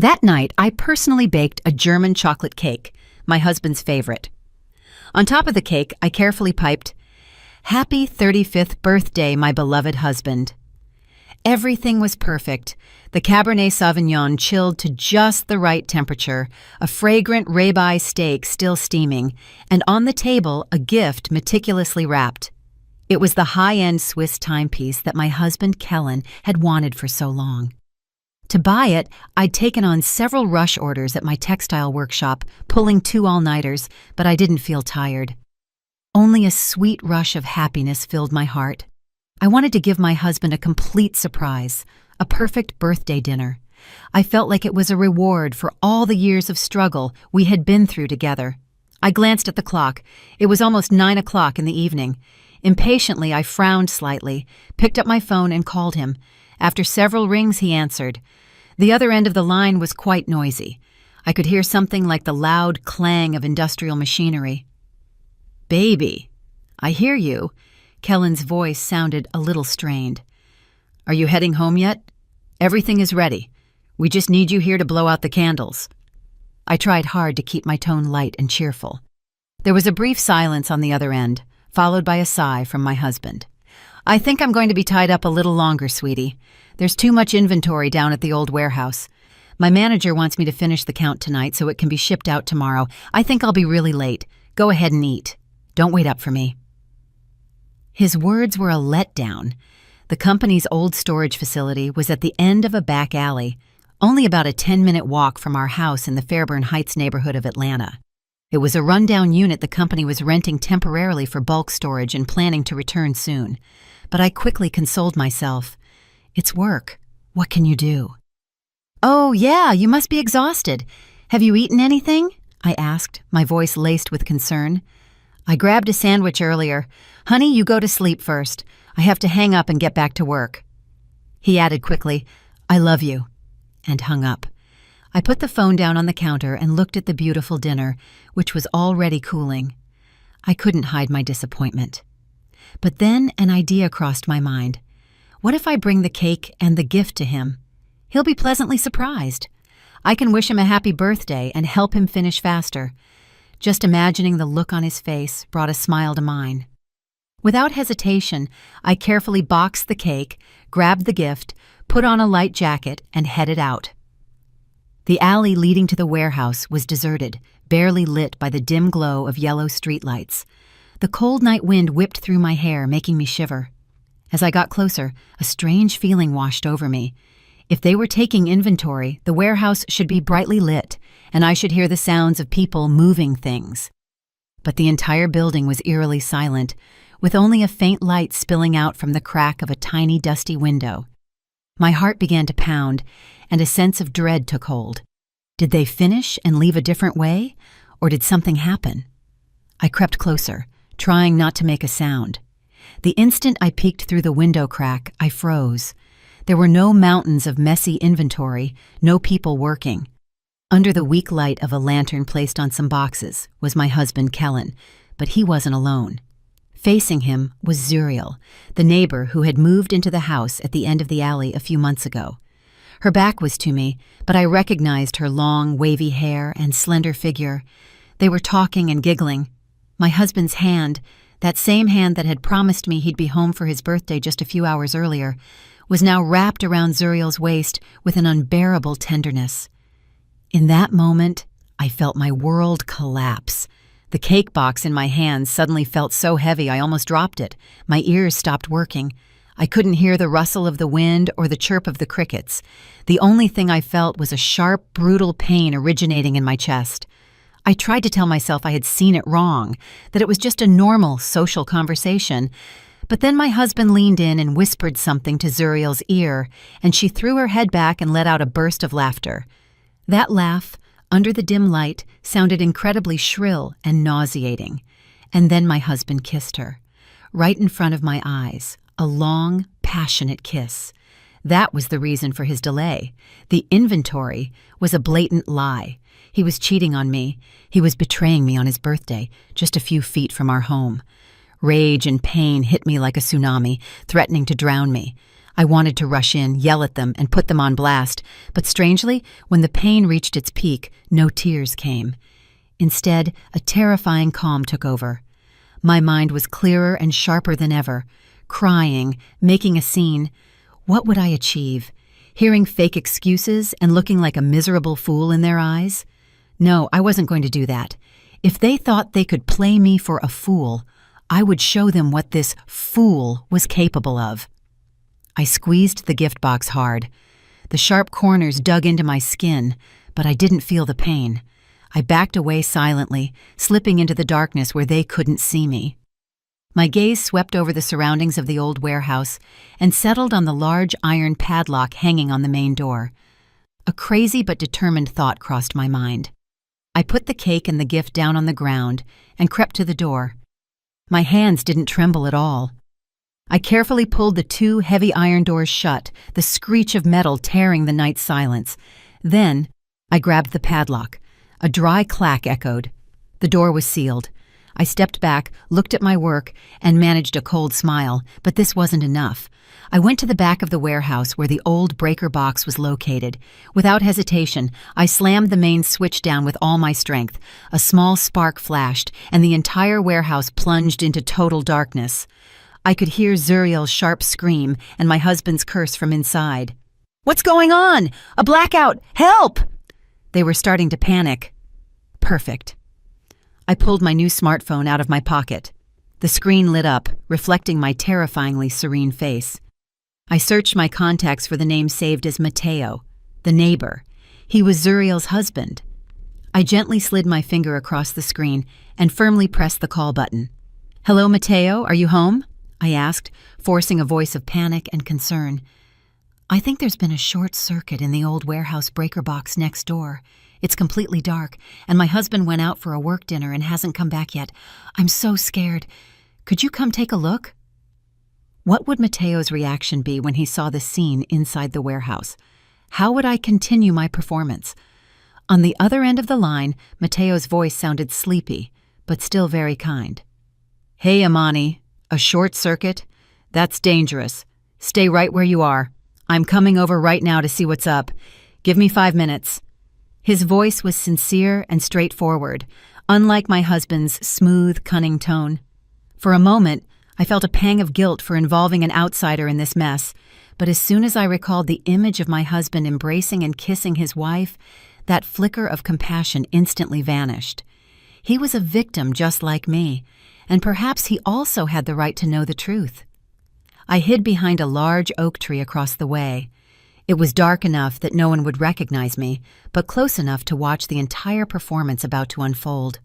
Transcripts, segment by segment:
That night, I personally baked a German chocolate cake, my husband's favorite. On top of the cake, I carefully piped, "Happy 35th birthday, my beloved husband." Everything was perfect. The Cabernet Sauvignon chilled to just the right temperature, a fragrant ribeye steak still steaming, and on the table, a gift meticulously wrapped. It was the high-end Swiss timepiece that my husband Kellen had wanted for so long. To buy it, I'd taken on several rush orders at my textile workshop, pulling 2 all-nighters, but I didn't feel tired. Only a sweet rush of happiness filled my heart. I wanted to give my husband a complete surprise, a perfect birthday dinner. I felt like it was a reward for all the years of struggle we had been through together. I glanced at the clock. It was almost 9 o'clock in the evening. Impatiently, I frowned slightly, picked up my phone and called him. After several rings, he answered. The other end of the line was quite noisy. I could hear something like the loud clang of industrial machinery. "Baby, I hear you." Kellen's voice sounded a little strained. "Are you heading home yet? Everything is ready. We just need you here to blow out the candles." I tried hard to keep my tone light and cheerful. There was a brief silence on the other end, followed by a sigh from my husband. "I think I'm going to be tied up a little longer, sweetie. There's too much inventory down at the old warehouse. My manager wants me to finish the count tonight so it can be shipped out tomorrow. I think I'll be really late. Go ahead and eat. Don't wait up for me." His words were a letdown. The company's old storage facility was at the end of a back alley, only about a 10-minute walk from our house in the Fairburn Heights neighborhood of Atlanta. It was a rundown unit the company was renting temporarily for bulk storage and planning to return soon. But I quickly consoled myself. It's work. What can you do? "Oh, yeah, you must be exhausted. Have you eaten anything?" I asked, my voice laced with concern. "I grabbed a sandwich earlier. Honey, you go to sleep first. I have to hang up and get back to work." He added quickly, "I love you," and hung up. I put the phone down on the counter and looked at the beautiful dinner, which was already cooling. I couldn't hide my disappointment. But then an idea crossed my mind. What if I bring the cake and the gift to him? He'll be pleasantly surprised. I can wish him a happy birthday and help him finish faster. Just imagining the look on his face brought a smile to mine. Without hesitation, I carefully boxed the cake, grabbed the gift, put on a light jacket, and headed out. The alley leading to the warehouse was deserted, barely lit by the dim glow of yellow streetlights. The cold night wind whipped through my hair, making me shiver. As I got closer, a strange feeling washed over me. If they were taking inventory, the warehouse should be brightly lit, and I should hear the sounds of people moving things. But the entire building was eerily silent, with only a faint light spilling out from the crack of a tiny, dusty window. My heart began to pound, and a sense of dread took hold. Did they finish and leave a different way, or did something happen? I crept closer, trying not to make a sound. The instant I peeked through the window crack, I froze. There were no mountains of messy inventory, no people working. Under the weak light of a lantern placed on some boxes was my husband Kellen, but he wasn't alone. Facing him was Zuriel, the neighbor who had moved into the house at the end of the alley a few months ago. Her back was to me, but I recognized her long, wavy hair and slender figure. They were talking and giggling. My husband's hand, that same hand that had promised me he'd be home for his birthday just a few hours earlier, was now wrapped around Zuriel's waist with an unbearable tenderness. In that moment, I felt my world collapse. The cake box in my hands suddenly felt so heavy I almost dropped it. My ears stopped working. I couldn't hear the rustle of the wind or the chirp of the crickets. The only thing I felt was a sharp, brutal pain originating in my chest. I tried to tell myself I had seen it wrong, that it was just a normal social conversation. But then my husband leaned in and whispered something to Zuriel's ear, and she threw her head back and let out a burst of laughter. That laugh, under the dim light, sounded incredibly shrill and nauseating. And then my husband kissed her, right in front of my eyes, a long, passionate kiss. That was the reason for his delay. The inventory was a blatant lie. He was cheating on me. He was betraying me on his birthday, just a few feet from our home. Rage and pain hit me like a tsunami, threatening to drown me. I wanted to rush in, yell at them, and put them on blast, but strangely, when the pain reached its peak, no tears came. Instead, a terrifying calm took over. My mind was clearer and sharper than ever. Crying, making a scene. What would I achieve? Hearing fake excuses and looking like a miserable fool in their eyes? No, I wasn't going to do that. If they thought they could play me for a fool, I would show them what this fool was capable of. I squeezed the gift box hard. The sharp corners dug into my skin, but I didn't feel the pain. I backed away silently, slipping into the darkness where they couldn't see me. My gaze swept over the surroundings of the old warehouse and settled on the large iron padlock hanging on the main door. A crazy but determined thought crossed my mind. I put the cake and the gift down on the ground and crept to the door. My hands didn't tremble at all. I carefully pulled the 2 heavy iron doors shut, the screech of metal tearing the night silence. Then I grabbed the padlock. A dry clack echoed. The door was sealed. I stepped back, looked at my work, and managed a cold smile, but this wasn't enough. I went to the back of the warehouse where the old breaker box was located. Without hesitation, I slammed the main switch down with all my strength. A small spark flashed, and the entire warehouse plunged into total darkness. I could hear Zuriel's sharp scream and my husband's curse from inside. "What's going on? A blackout! Help!" They were starting to panic. Perfect. I pulled my new smartphone out of my pocket. The screen lit up, reflecting my terrifyingly serene face. I searched my contacts for the name saved as Mateo, the neighbor. He was Zuriel's husband. I gently slid my finger across the screen and firmly pressed the call button. "Hello, Mateo, are you home?" I asked, forcing a voice of panic and concern. "I think there's been a short circuit in the old warehouse breaker box next door. It's completely dark, and my husband went out for a work dinner and hasn't come back yet. I'm so scared. Could you come take a look?" What would Mateo's reaction be when he saw the scene inside the warehouse? How would I continue my performance? On the other end of the line, Mateo's voice sounded sleepy, but still very kind. "Hey, Amani, a short circuit? That's dangerous. Stay right where you are. I'm coming over right now to see what's up. Give me 5 minutes." His voice was sincere and straightforward, unlike my husband's smooth, cunning tone. For a moment, I felt a pang of guilt for involving an outsider in this mess, but as soon as I recalled the image of my husband embracing and kissing his wife, that flicker of compassion instantly vanished. He was a victim just like me, and perhaps he also had the right to know the truth. I hid behind a large oak tree across the way. It was dark enough that no one would recognize me, but close enough to watch the entire performance about to unfold.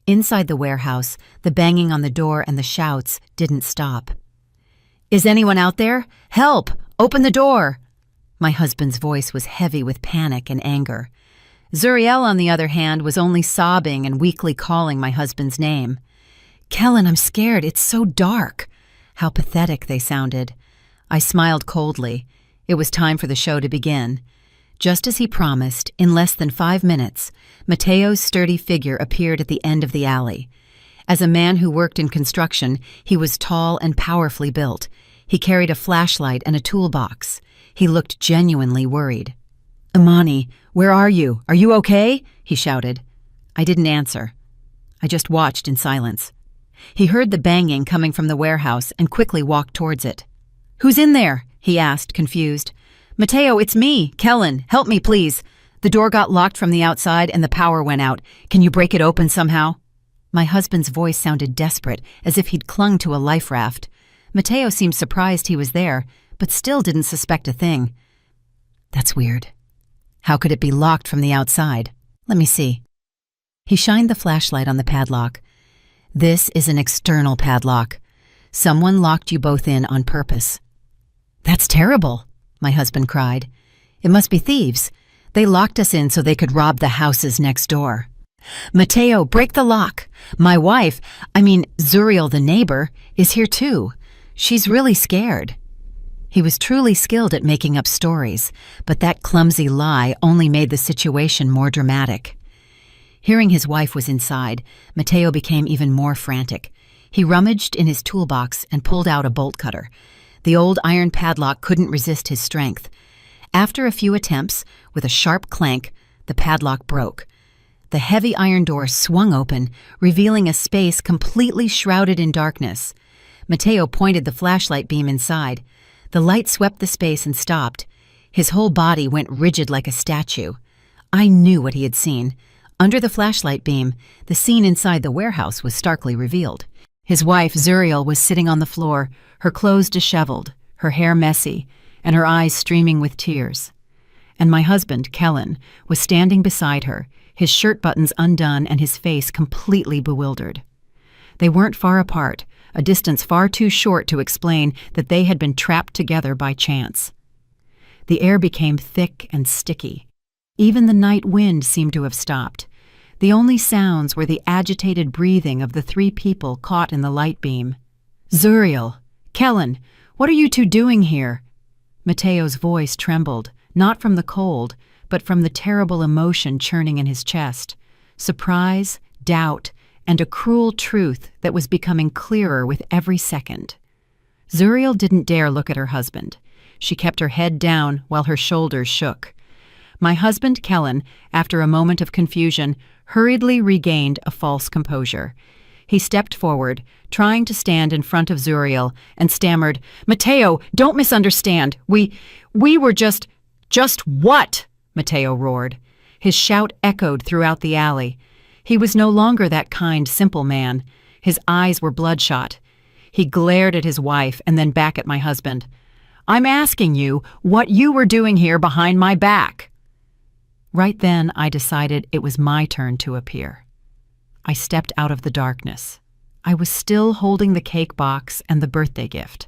Inside the warehouse, the banging on the door and the shouts didn't stop. "Is anyone out there? Help! Open the door!" My husband's voice was heavy with panic and anger. Zuriel, on the other hand, was only sobbing and weakly calling my husband's name. "Kellen, I'm scared. It's so dark." How pathetic they sounded. I smiled coldly. It was time for the show to begin. Just as he promised, in less than 5 minutes, Mateo's sturdy figure appeared at the end of the alley. As a man who worked in construction, he was tall and powerfully built. He carried a flashlight and a toolbox. He looked genuinely worried. "Amani, where are you? Are you okay?" he shouted. I didn't answer. I just watched in silence. He heard the banging coming from the warehouse and quickly walked towards it. "Who's in there?" he asked, confused. "Mateo, it's me, Kellen. Help me, please. The door got locked from the outside and the power went out. Can you break it open somehow?" My husband's voice sounded desperate, as if he'd clung to a life raft. Mateo seemed surprised he was there, but still didn't suspect a thing. "That's weird. How could it be locked from the outside? Let me see." He shined the flashlight on the padlock. "This is an external padlock. Someone locked you both in on purpose." "That's terrible," my husband cried. "It must be thieves. They locked us in so they could rob the houses next door." "Mateo, break the lock. My wife, Zuriel the neighbor, is here too. She's really scared." He was truly skilled at making up stories, but that clumsy lie only made the situation more dramatic. Hearing his wife was inside, Mateo became even more frantic. He rummaged in his toolbox and pulled out a bolt cutter. The old iron padlock couldn't resist his strength. After a few attempts, with a sharp clank, the padlock broke. The heavy iron door swung open, revealing a space completely shrouded in darkness. Mateo pointed the flashlight beam inside. The light swept the space and stopped. His whole body went rigid like a statue. I knew what he had seen. Under the flashlight beam, the scene inside the warehouse was starkly revealed. His wife, Zuriel, was sitting on the floor, her clothes disheveled, her hair messy, and her eyes streaming with tears. And my husband, Kellen, was standing beside her, his shirt buttons undone and his face completely bewildered. They weren't far apart, a distance far too short to explain that they had been trapped together by chance. The air became thick and sticky. Even the night wind seemed to have stopped. The only sounds were the agitated breathing of the three people caught in the light beam. "Zuriel! Kellen! What are you two doing here?" Mateo's voice trembled, not from the cold, but from the terrible emotion churning in his chest. Surprise, doubt, and a cruel truth that was becoming clearer with every second. Zuriel didn't dare look at her husband. She kept her head down while her shoulders shook. My husband, Kellen, after a moment of confusion, hurriedly regained a false composure. He stepped forward, trying to stand in front of Zuriel, and stammered, "Mateo, don't misunderstand. We were just..." "Just what?" Mateo roared. His shout echoed throughout the alley. He was no longer that kind, simple man. His eyes were bloodshot. He glared at his wife and then back at my husband. "I'm asking you what you were doing here behind my back." Right then, I decided it was my turn to appear. I stepped out of the darkness. I was still holding the cake box and the birthday gift.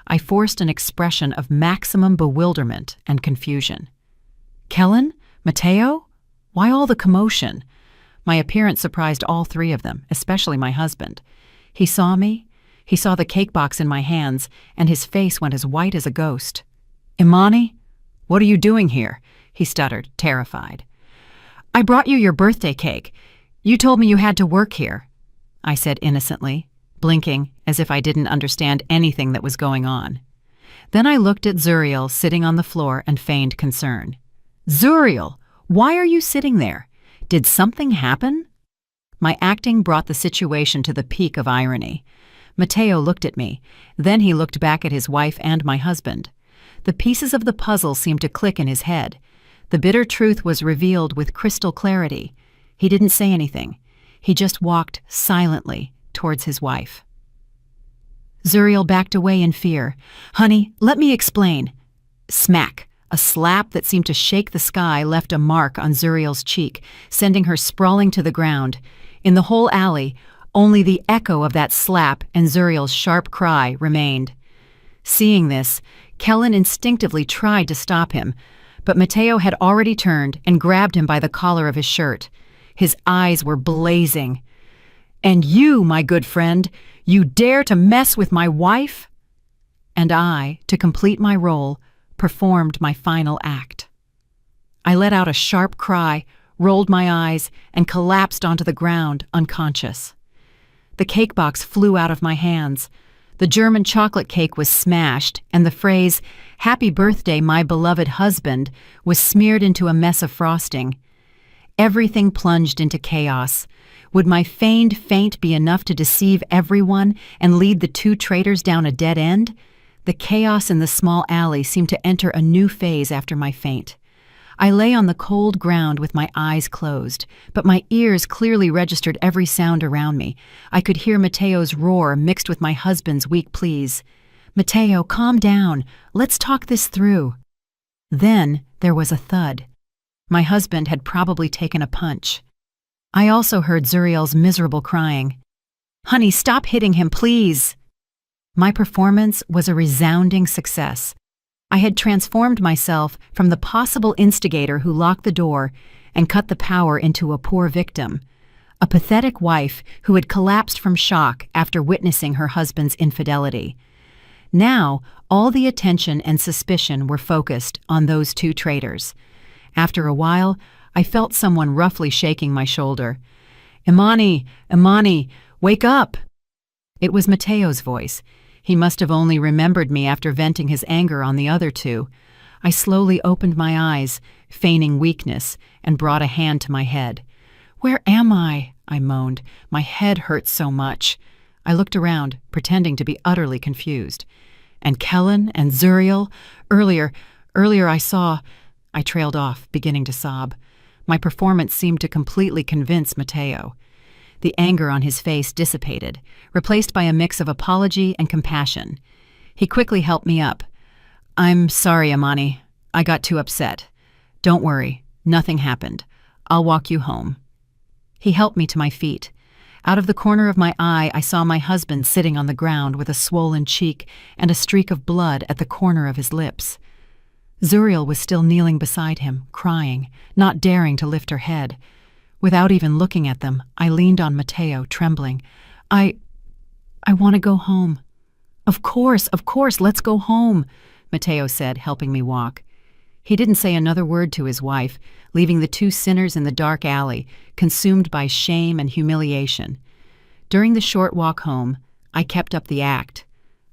I forced an expression of maximum bewilderment and confusion. "Kellen? Mateo? Why all the commotion?" My appearance surprised all three of them, especially my husband. He saw me, he saw the cake box in my hands, and his face went as white as a ghost. "Imani, what are you doing here?" he stuttered, terrified. "I brought you your birthday cake. You told me you had to work here," I said innocently, blinking as if I didn't understand anything that was going on. Then I looked at Zuriel sitting on the floor and feigned concern. "Zuriel, why are you sitting there? Did something happen?" My acting brought the situation to the peak of irony. Mateo looked at me. Then he looked back at his wife and my husband. The pieces of the puzzle seemed to click in his head. The bitter truth was revealed with crystal clarity. He didn't say anything. He just walked silently towards his wife. Zuriel backed away in fear. "Honey, let me explain." Smack! A slap that seemed to shake the sky left a mark on Zuriel's cheek, sending her sprawling to the ground. In the whole alley, only the echo of that slap and Zuriel's sharp cry remained. Seeing this, Kellen instinctively tried to stop him, but Mateo had already turned and grabbed him by the collar of his shirt. His eyes were blazing. "And you, my good friend, you dare to mess with my wife?" And I, to complete my role, performed my final act. I let out a sharp cry, rolled my eyes, and collapsed onto the ground, unconscious. The cake box flew out of my hands. The German chocolate cake was smashed, and the phrase, "Happy birthday, my beloved husband," was smeared into a mess of frosting. Everything plunged into chaos. Would my feigned faint be enough to deceive everyone and lead the two traitors down a dead end? The chaos in the small alley seemed to enter a new phase after my faint. I lay on the cold ground with my eyes closed, but my ears clearly registered every sound around me. I could hear Mateo's roar mixed with my husband's weak pleas. "Mateo, calm down. Let's talk this through." Then there was a thud. My husband had probably taken a punch. I also heard Zuriel's miserable crying. "Honey, stop hitting him, please." My performance was a resounding success. I had transformed myself from the possible instigator who locked the door and cut the power into a poor victim, a pathetic wife who had collapsed from shock after witnessing her husband's infidelity. Now, all the attention and suspicion were focused on those two traitors. After a while, I felt someone roughly shaking my shoulder. "Imani, Imani, wake up!" It was Mateo's voice. He must have only remembered me after venting his anger on the other two. I slowly opened my eyes, feigning weakness, and brought a hand to my head. "Where am I?" I moaned. "My head hurts so much." I looked around, pretending to be utterly confused. "And Kellen and Zuriel? Earlier I saw—" I trailed off, beginning to sob. My performance seemed to completely convince Mateo. The anger on his face dissipated, replaced by a mix of apology and compassion. He quickly helped me up. "I'm sorry, Imani. I got too upset. Don't worry, nothing happened. I'll walk you home." He helped me to my feet. Out of the corner of my eye, I saw my husband sitting on the ground with a swollen cheek and a streak of blood at the corner of his lips. Zuriel was still kneeling beside him, crying, not daring to lift her head. Without even looking at them, I leaned on Mateo, trembling. I want to go home." Of course, let's go home," Mateo said, helping me walk. He didn't say another word to his wife, leaving the two sinners in the dark alley, consumed by shame and humiliation. During the short walk home, I kept up the act.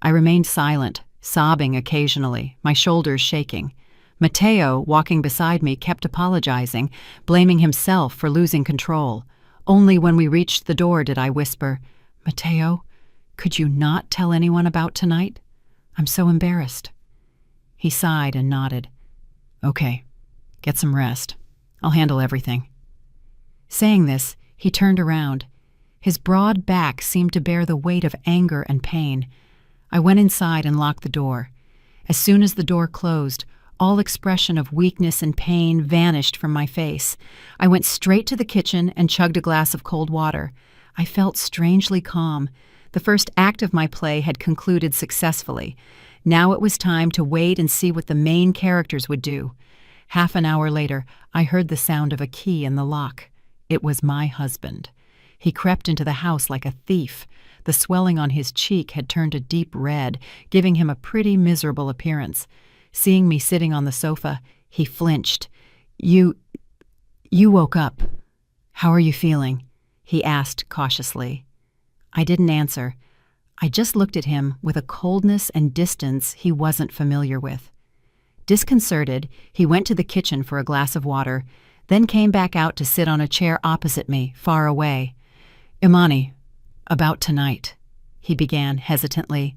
I remained silent, sobbing occasionally, my shoulders shaking. Mateo, walking beside me, kept apologizing, blaming himself for losing control. Only when we reached the door did I whisper, "Mateo, could you not tell anyone about tonight? I'm so embarrassed." He sighed and nodded. "Okay, get some rest. I'll handle everything." Saying this, he turned around. His broad back seemed to bear the weight of anger and pain. I went inside and locked the door. As soon as the door closed, all expression of weakness and pain vanished from my face. I went straight to the kitchen and chugged a glass of cold water. I felt strangely calm. The first act of my play had concluded successfully. Now it was time to wait and see what the main characters would do. Half an hour later, I heard the sound of a key in the lock. It was my husband. He crept into the house like a thief. The swelling on his cheek had turned a deep red, giving him a pretty miserable appearance. Seeing me sitting on the sofa, he flinched. You woke up. How are you feeling?" he asked cautiously. I didn't answer. I just looked at him with a coldness and distance he wasn't familiar with. Disconcerted, he went to the kitchen for a glass of water, then came back out to sit on a chair opposite me, far away. "Imani, about tonight," he began hesitantly.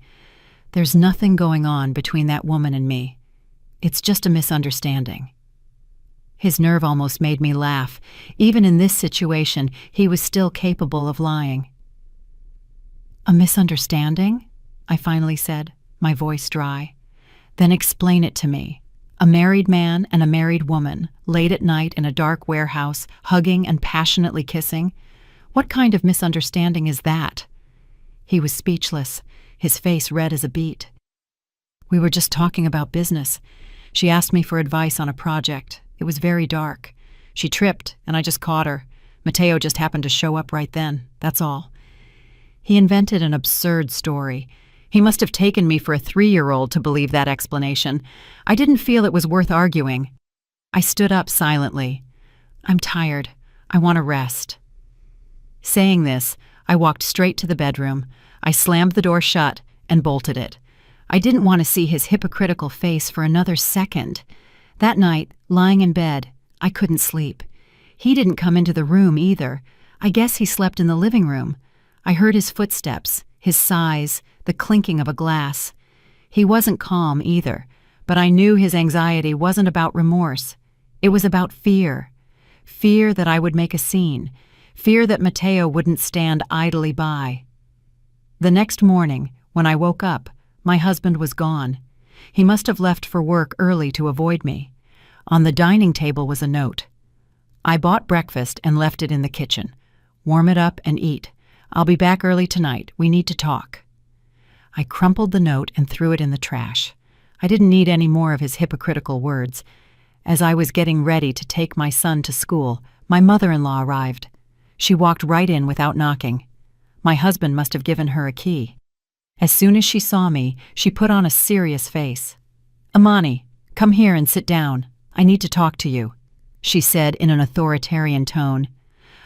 "There's nothing going on between that woman and me. It's just a misunderstanding." His nerve almost made me laugh. Even in this situation, he was still capable of lying. "A misunderstanding?" I finally said, my voice dry. "Then explain it to me. A married man and a married woman, late at night in a dark warehouse, hugging and passionately kissing. What kind of misunderstanding is that?" He was speechless, his face red as a beet. "We were just talking about business. She asked me for advice on a project. It was very dark. She tripped, and I just caught her. Mateo just happened to show up right then, that's all." He invented an absurd story. He must have taken me for a 3-year-old to believe that explanation. I didn't feel it was worth arguing. I stood up silently. "I'm tired. I want to rest." Saying this, I walked straight to the bedroom. I slammed the door shut and bolted it. I didn't want to see his hypocritical face for another second. That night, lying in bed, I couldn't sleep. He didn't come into the room either. I guess he slept in the living room. I heard his footsteps, his sighs, the clinking of a glass. He wasn't calm either, but I knew his anxiety wasn't about remorse. It was about fear. Fear that I would make a scene. Fear that Mateo wouldn't stand idly by. The next morning, when I woke up, my husband was gone. He must have left for work early to avoid me. On the dining table was a note. "I bought breakfast and left it in the kitchen. Warm it up and eat. I'll be back early tonight. We need to talk." I crumpled the note and threw it in the trash. I didn't need any more of his hypocritical words. As I was getting ready to take my son to school, my mother-in-law arrived. She walked right in without knocking. My husband must have given her a key. As soon as she saw me, she put on a serious face. "Imani, come here and sit down. I need to talk to you," she said in an authoritarian tone.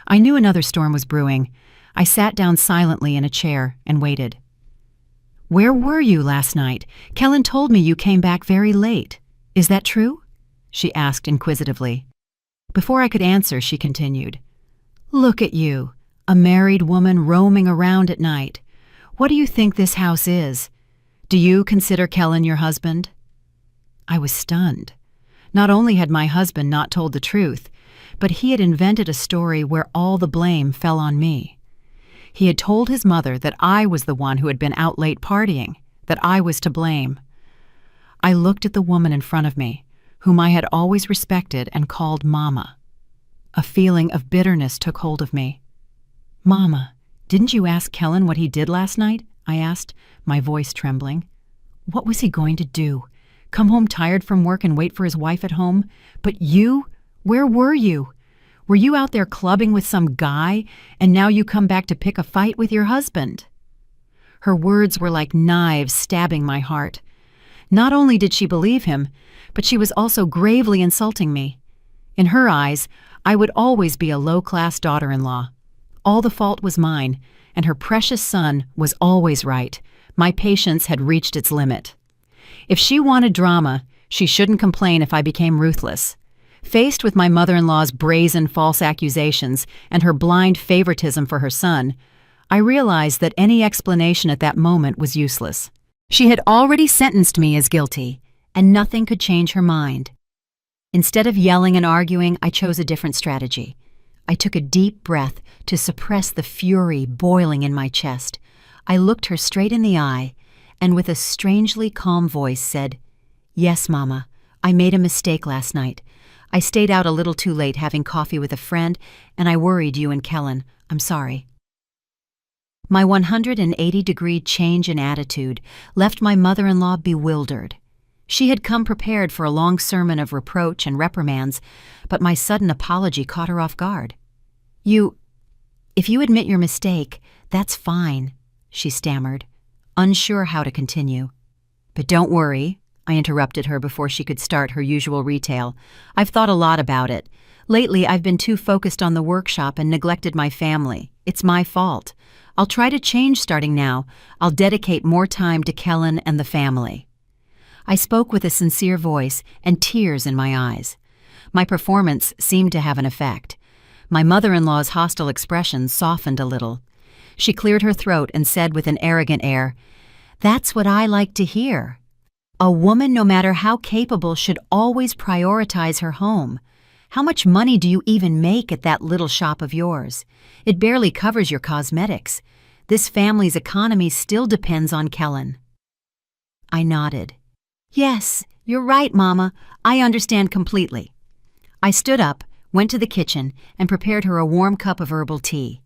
I knew another storm was brewing. I sat down silently in a chair and waited. Where were you last night? Kellen told me you came back very late. Is that true? She asked inquisitively. Before I could answer, she continued. Look at you, a married woman roaming around at night. What do you think this house is? Do you consider Kellen your husband? I was stunned. Not only had my husband not told the truth, but he had invented a story where all the blame fell on me. He had told his mother that I was the one who had been out late partying, that I was to blame. I looked at the woman in front of me, whom I had always respected and called Mama. A feeling of bitterness took hold of me. Mama, didn't you ask Kellen what he did last night? I asked, my voice trembling. What was he going to do? Come home tired from work and wait for his wife at home? But you? Where were you? Were you out there clubbing with some guy, and now you come back to pick a fight with your husband? Her words were like knives stabbing my heart. Not only did she believe him, but she was also gravely insulting me. In her eyes, I would always be a low-class daughter-in-law. All the fault was mine, and her precious son was always right. My patience had reached its limit. If she wanted drama, she shouldn't complain if I became ruthless. Faced with my mother-in-law's brazen false accusations and her blind favoritism for her son, I realized that any explanation at that moment was useless. She had already sentenced me as guilty, and nothing could change her mind. Instead of yelling and arguing, I chose a different strategy. I took a deep breath to suppress the fury boiling in my chest. I looked her straight in the eye, and with a strangely calm voice said, Yes, Mama, I made a mistake last night. I stayed out a little too late having coffee with a friend, and I worried you and Kellen. I'm sorry. My 180-degree change in attitude left my mother-in-law bewildered. She had come prepared for a long sermon of reproach and reprimands, but my sudden apology caught her off guard. If you admit your mistake, that's fine, she stammered, unsure how to continue. But don't worry, I interrupted her before she could start her usual retail. I've thought a lot about it. Lately, I've been too focused on the workshop and neglected my family. It's my fault. I'll try to change starting now. I'll dedicate more time to Kellen and the family. I spoke with a sincere voice and tears in my eyes. My performance seemed to have an effect. My mother-in-law's hostile expression softened a little. She cleared her throat and said with an arrogant air, That's what I like to hear. A woman, no matter how capable, should always prioritize her home. How much money do you even make at that little shop of yours? It barely covers your cosmetics. This family's economy still depends on Kellen. I nodded. Yes, you're right, Mama. I understand completely. I stood up, went to the kitchen, and prepared her a warm cup of herbal tea.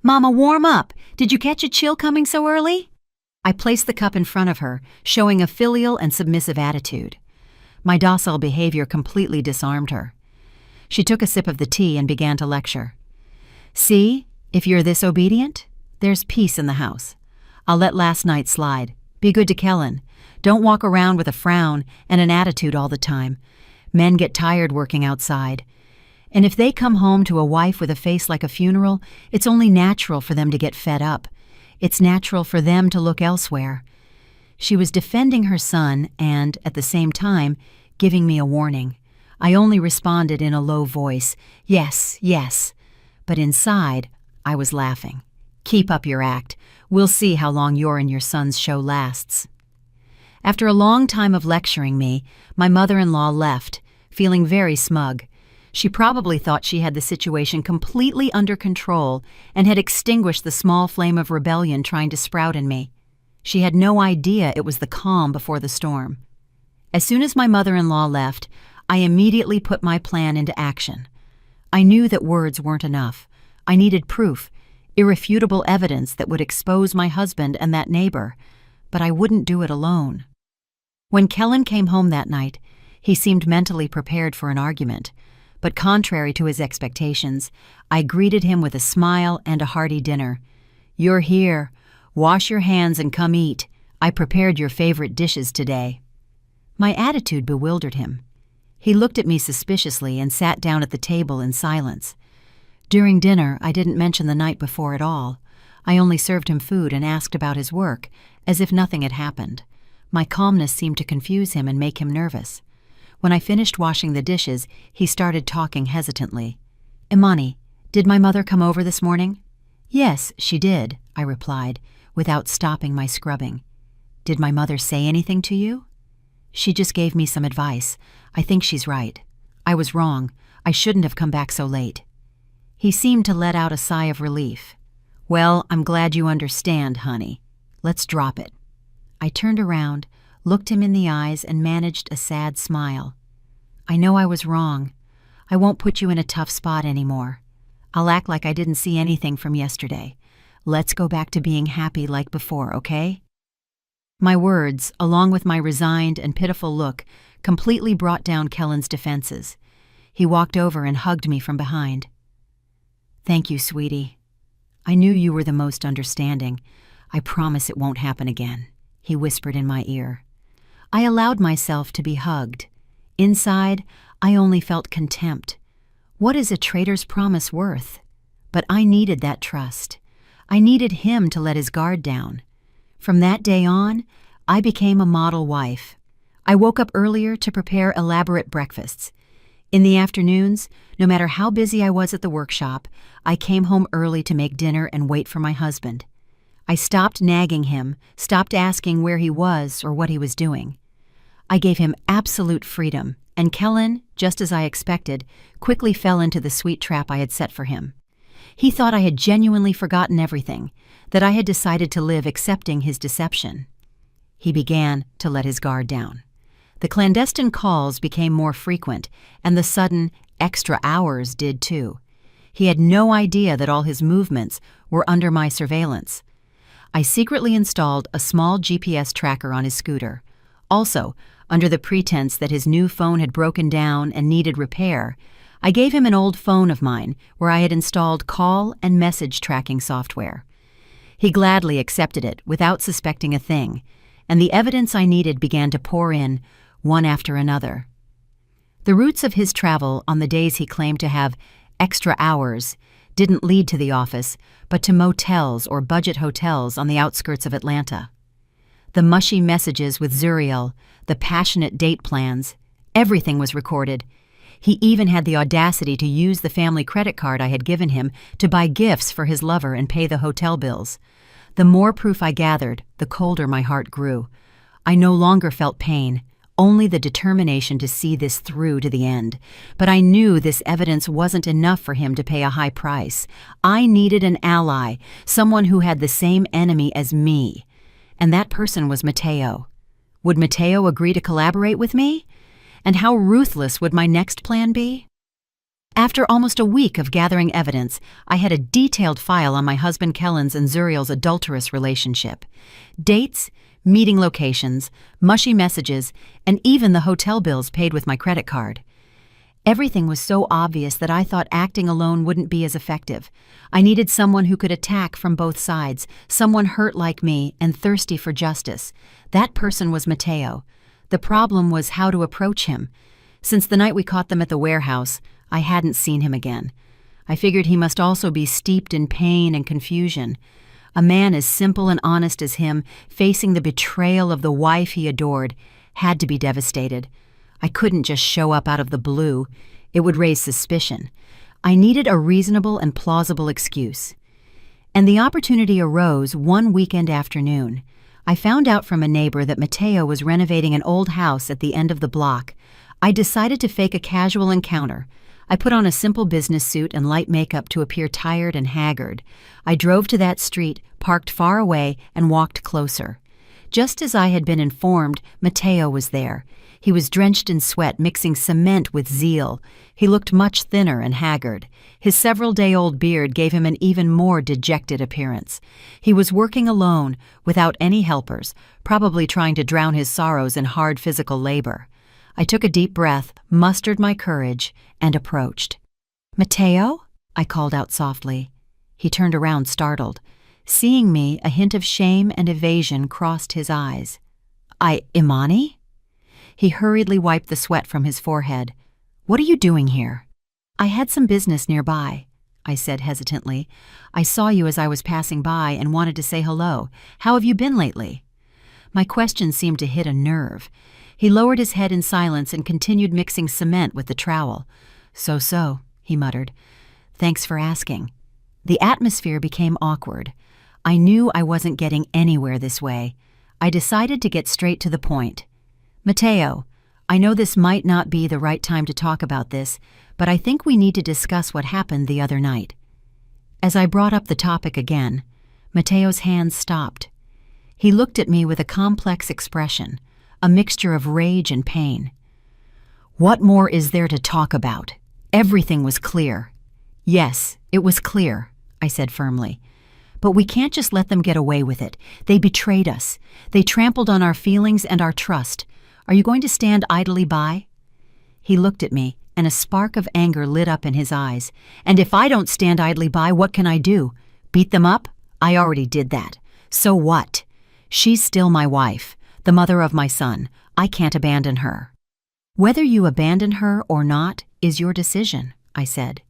Mama, warm up. Did you catch a chill coming so early? I placed the cup in front of her, showing a filial and submissive attitude. My docile behavior completely disarmed her. She took a sip of the tea and began to lecture. See, if you're this obedient, there's peace in the house. I'll let last night slide. Be good to Kellen. Don't walk around with a frown and an attitude all the time. Men get tired working outside. And if they come home to a wife with a face like a funeral, it's only natural for them to get fed up. It's natural for them to look elsewhere. She was defending her son and, at the same time, giving me a warning. I only responded in a low voice, Yes, yes. But inside, I was laughing. Keep up your act. We'll see how long your and your son's show lasts. After a long time of lecturing me, my mother-in-law left, feeling very smug. She probably thought she had the situation completely under control and had extinguished the small flame of rebellion trying to sprout in me. She had no idea it was the calm before the storm. As soon as my mother-in-law left, I immediately put my plan into action. I knew that words weren't enough. I needed proof, irrefutable evidence that would expose my husband and that neighbor, but I wouldn't do it alone. When Kellen came home that night, he seemed mentally prepared for an argument, but contrary to his expectations, I greeted him with a smile and a hearty dinner. You're here. Wash your hands and come eat. I prepared your favorite dishes today. My attitude bewildered him. He looked at me suspiciously and sat down at the table in silence. During dinner, I didn't mention the night before at all. I only served him food and asked about his work, as if nothing had happened. My calmness seemed to confuse him and make him nervous. When I finished washing the dishes, he started talking hesitantly. "Imani, did my mother come over this morning?" "Yes, she did," I replied, without stopping my scrubbing. "Did my mother say anything to you?" "She just gave me some advice. I think she's right. I was wrong. I shouldn't have come back so late." He seemed to let out a sigh of relief. "Well, I'm glad you understand, honey. Let's drop it." I turned around, looked him in the eyes, and managed a sad smile. "I know I was wrong. I won't put you in a tough spot anymore. I'll act like I didn't see anything from yesterday. Let's go back to being happy like before, okay?" My words, along with my resigned and pitiful look, completely brought down Kellen's defenses. He walked over and hugged me from behind. "Thank you, sweetie. I knew you were the most understanding. I promise it won't happen again," he whispered in my ear. I allowed myself to be hugged. Inside, I only felt contempt. What is a traitor's promise worth? But I needed that trust. I needed him to let his guard down. From that day on, I became a model wife. I woke up earlier to prepare elaborate breakfasts. In the afternoons, no matter how busy I was at the workshop, I came home early to make dinner and wait for my husband. I stopped nagging him, stopped asking where he was or what he was doing. I gave him absolute freedom, and Kellen, just as I expected, quickly fell into the sweet trap I had set for him. He thought I had genuinely forgotten everything, that I had decided to live accepting his deception. He began to let his guard down. The clandestine calls became more frequent, and the sudden extra hours did too. He had no idea that all his movements were under my surveillance. I secretly installed a small GPS tracker on his scooter. Also, under the pretense that his new phone had broken down and needed repair, I gave him an old phone of mine where I had installed call and message tracking software. He gladly accepted it without suspecting a thing, and the evidence I needed began to pour in, one after another. The routes of his travel on the days he claimed to have extra hours didn't lead to the office, but to motels or budget hotels on the outskirts of Atlanta. The mushy messages with Zuriel, the passionate date plans, everything was recorded. He even had the audacity to use the family credit card I had given him to buy gifts for his lover and pay the hotel bills. The more proof I gathered, the colder my heart grew. I no longer felt pain, only the determination to see this through to the end. But I knew this evidence wasn't enough for him to pay a high price. I needed an ally, someone who had the same enemy as me. And that person was Mateo. Would Mateo agree to collaborate with me? And how ruthless would my next plan be? After almost a week of gathering evidence, I had a detailed file on my husband Kellen's and Zuriel's adulterous relationship. Dates, meeting locations, mushy messages, and even the hotel bills paid with my credit card. Everything was so obvious that I thought acting alone wouldn't be as effective. I needed someone who could attack from both sides, someone hurt like me and thirsty for justice. That person was Mateo. The problem was how to approach him. Since the night we caught them at the warehouse, I hadn't seen him again. I figured he must also be steeped in pain and confusion. A man as simple and honest as him, facing the betrayal of the wife he adored, had to be devastated. I couldn't just show up out of the blue. It would raise suspicion. I needed a reasonable and plausible excuse. And the opportunity arose one weekend afternoon. I found out from a neighbor that Mateo was renovating an old house at the end of the block. I decided to fake a casual encounter. I put on a simple business suit and light makeup to appear tired and haggard. I drove to that street, parked far away, and walked closer. Just as I had been informed, Mateo was there. He was drenched in sweat, mixing cement with zeal. He looked much thinner and haggard. His several-day-old beard gave him an even more dejected appearance. He was working alone, without any helpers, probably trying to drown his sorrows in hard physical labor. I took a deep breath, mustered my courage, and approached. "Mateo?" I called out softly. He turned around, startled. Seeing me, a hint of shame and evasion crossed his eyes. Imani?" He hurriedly wiped the sweat from his forehead. "What are you doing here?" "I had some business nearby. I said hesitantly. "I saw you as I was passing by and wanted to say hello. How have you been lately?" My question seemed to hit a nerve. He lowered his head in silence and continued mixing cement with the trowel. "So," he muttered. "Thanks for asking." The atmosphere became awkward. I knew I wasn't getting anywhere this way. I decided to get straight to the point. "Matteo, I know this might not be the right time to talk about this, but I think we need to discuss what happened the other night." As I brought up the topic again, Matteo's hands stopped. He looked at me with a complex expression, a mixture of rage and pain. "What more is there to talk about? Everything was clear." "Yes, it was clear," I said firmly. "But we can't just let them get away with it. They betrayed us. They trampled on our feelings and our trust. Are you going to stand idly by?" He looked at me, and a spark of anger lit up in his eyes. "And if I don't stand idly by, what can I do? Beat them up? I already did that. So what? She's still my wife, the mother of my son. I can't abandon her." "Whether you abandon her or not is your decision," I said.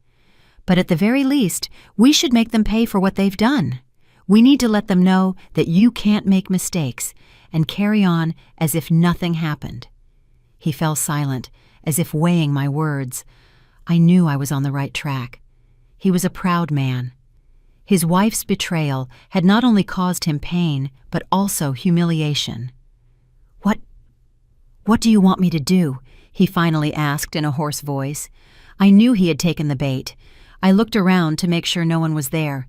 "But at the very least, we should make them pay for what they've done. We need to let them know that you can't make mistakes and carry on as if nothing happened." He fell silent, as if weighing my words. I knew I was on the right track. He was a proud man. His wife's betrayal had not only caused him pain, but also humiliation. What do you want me to do?" he finally asked in a hoarse voice. I knew he had taken the bait. I looked around to make sure no one was there.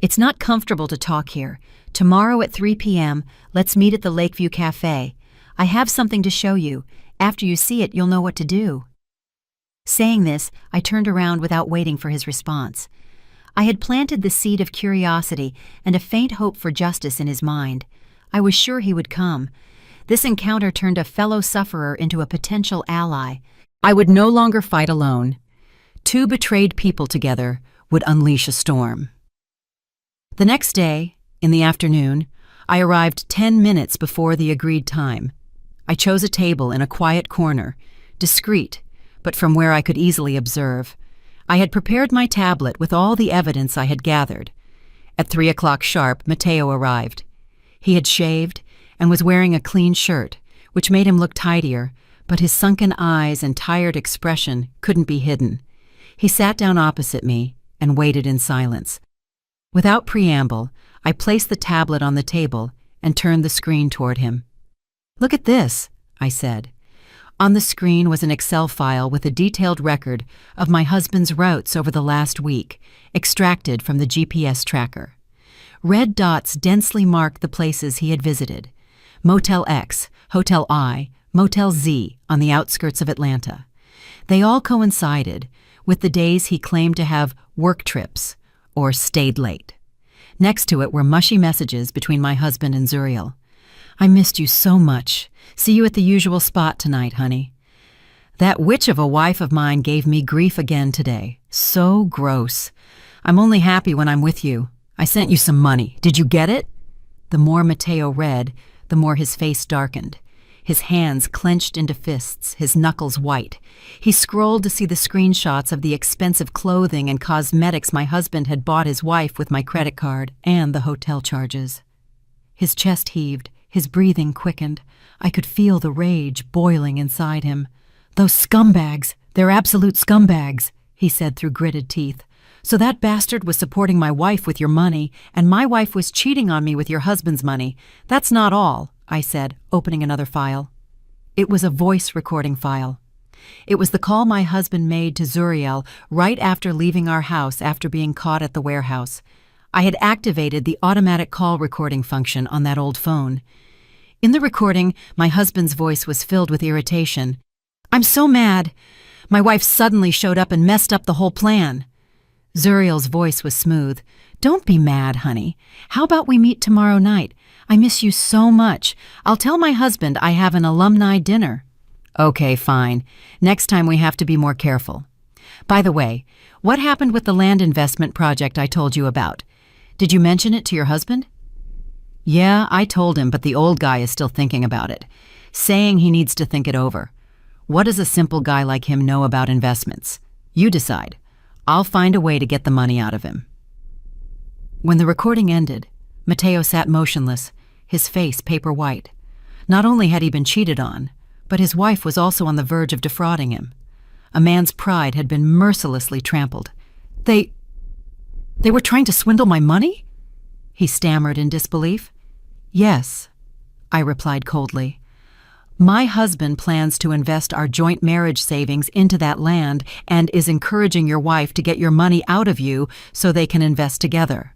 "It's not comfortable to talk here. Tomorrow at 3 p.m., let's meet at the Lakeview Cafe. I have something to show you. After you see it, you'll know what to do." Saying this, I turned around without waiting for his response. I had planted the seed of curiosity and a faint hope for justice in his mind. I was sure he would come. This encounter turned a fellow sufferer into a potential ally. I would no longer fight alone. Two betrayed people together would unleash a storm. The next day, in the afternoon, I arrived 10 minutes before the agreed time. I chose a table in a quiet corner, discreet, but from where I could easily observe. I had prepared my tablet with all the evidence I had gathered. At 3 o'clock sharp, Matteo arrived. He had shaved and was wearing a clean shirt, which made him look tidier, but his sunken eyes and tired expression couldn't be hidden. He sat down opposite me and waited in silence. Without preamble, I placed the tablet on the table and turned the screen toward him. "Look at this," I said. On the screen was an Excel file with a detailed record of my husband's routes over the last week, extracted from the GPS tracker. Red dots densely marked the places he had visited: Motel X, Hotel I, Motel Z on the outskirts of Atlanta. They all coincided with the days he claimed to have work trips or stayed late. Next to it were mushy messages between my husband and Zuriel. "I missed you so much. See you at the usual spot tonight, honey. That witch of a wife of mine gave me grief again today. So gross. I'm only happy when I'm with you. I sent you some money. Did you get it?" The more Matteo read, the more his face darkened. His hands clenched into fists, his knuckles white. He scrolled to see the screenshots of the expensive clothing and cosmetics my husband had bought his wife with my credit card and the hotel charges. His chest heaved, his breathing quickened. I could feel the rage boiling inside him. "Those scumbags, they're absolute scumbags," he said through gritted teeth. "So that bastard was supporting my wife with your money, and my wife was cheating on me with your husband's money. That's not all," I said, opening another file. It was a voice recording file. It was the call my husband made to Zuriel right after leaving our house after being caught at the warehouse. I had activated the automatic call recording function on that old phone. In the recording, my husband's voice was filled with irritation. "I'm so mad. My wife suddenly showed up and messed up the whole plan." Zuriel's voice was smooth. "Don't be mad, honey. How about we meet tomorrow night? I miss you so much. I'll tell my husband I have an alumni dinner." "Okay, fine. Next time we have to be more careful. By the way, what happened with the land investment project I told you about? Did you mention it to your husband?" "Yeah, I told him, but the old guy is still thinking about it, saying he needs to think it over. What does a simple guy like him know about investments? You decide. I'll find a way to get the money out of him." When the recording ended, Mateo sat motionless, his face paper white. Not only had he been cheated on, but his wife was also on the verge of defrauding him. A man's pride had been mercilessly trampled. They were trying to swindle my money?" he stammered in disbelief. "Yes," I replied coldly. "My husband plans to invest our joint marriage savings into that land and is encouraging your wife to get your money out of you so they can invest together."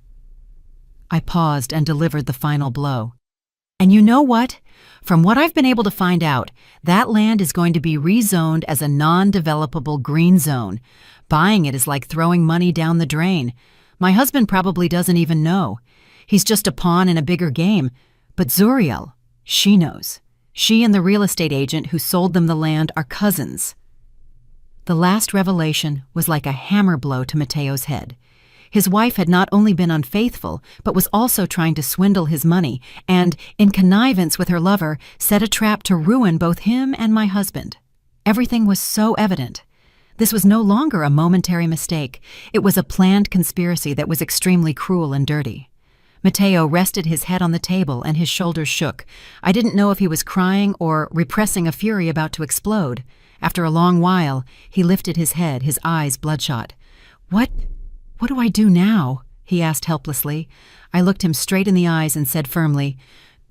I paused and delivered the final blow. "And you know what? From what I've been able to find out, that land is going to be rezoned as a non-developable green zone. Buying it is like throwing money down the drain. My husband probably doesn't even know. He's just a pawn in a bigger game. But Zuriel, she knows. She and the real estate agent who sold them the land are cousins." The last revelation was like a hammer blow to Mateo's head. His wife had not only been unfaithful, but was also trying to swindle his money and, in connivance with her lover, set a trap to ruin both him and my husband. Everything was so evident. This was no longer a momentary mistake. It was a planned conspiracy that was extremely cruel and dirty. Mateo rested his head on the table and his shoulders shook. I didn't know if he was crying or repressing a fury about to explode. After a long while, he lifted his head, his eyes bloodshot. What do I do now?" he asked helplessly. I looked him straight in the eyes and said firmly,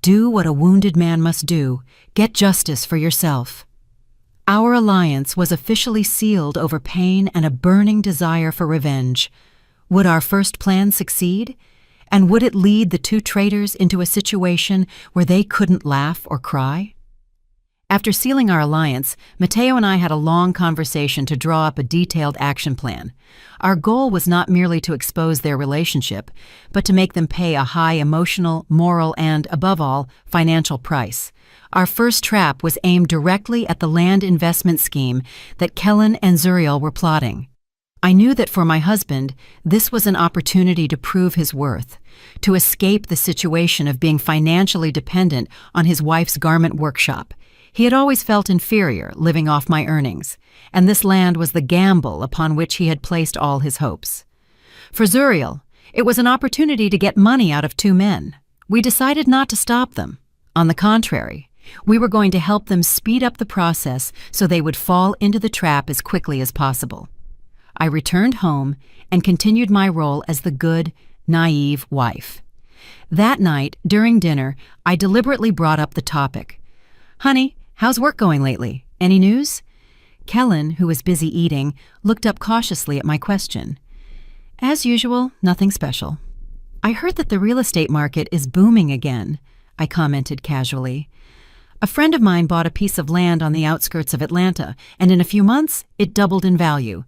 "Do what a wounded man must do. Get justice for yourself." Our alliance was officially sealed over pain and a burning desire for revenge. Would our first plan succeed? And would it lead the two traitors into a situation where they couldn't laugh or cry? After sealing our alliance, Mateo and I had a long conversation to draw up a detailed action plan. Our goal was not merely to expose their relationship, but to make them pay a high emotional, moral, and, above all, financial price. Our first trap was aimed directly at the land investment scheme that Kellen and Zuriel were plotting. I knew that for my husband, this was an opportunity to prove his worth, to escape the situation of being financially dependent on his wife's garment workshop. He had always felt inferior living off my earnings, and this land was the gamble upon which he had placed all his hopes. For Zuriel, it was an opportunity to get money out of two men. We decided not to stop them. On the contrary, we were going to help them speed up the process so they would fall into the trap as quickly as possible. I returned home and continued my role as the good, naive wife. That night, during dinner, I deliberately brought up the topic. "Honey, how's work going lately? Any news?" Kellen, who was busy eating, looked up cautiously at my question. "As usual, nothing special." "I heard that the real estate market is booming again," I commented casually. "A friend of mine bought a piece of land on the outskirts of Atlanta, and in a few months, it doubled in value.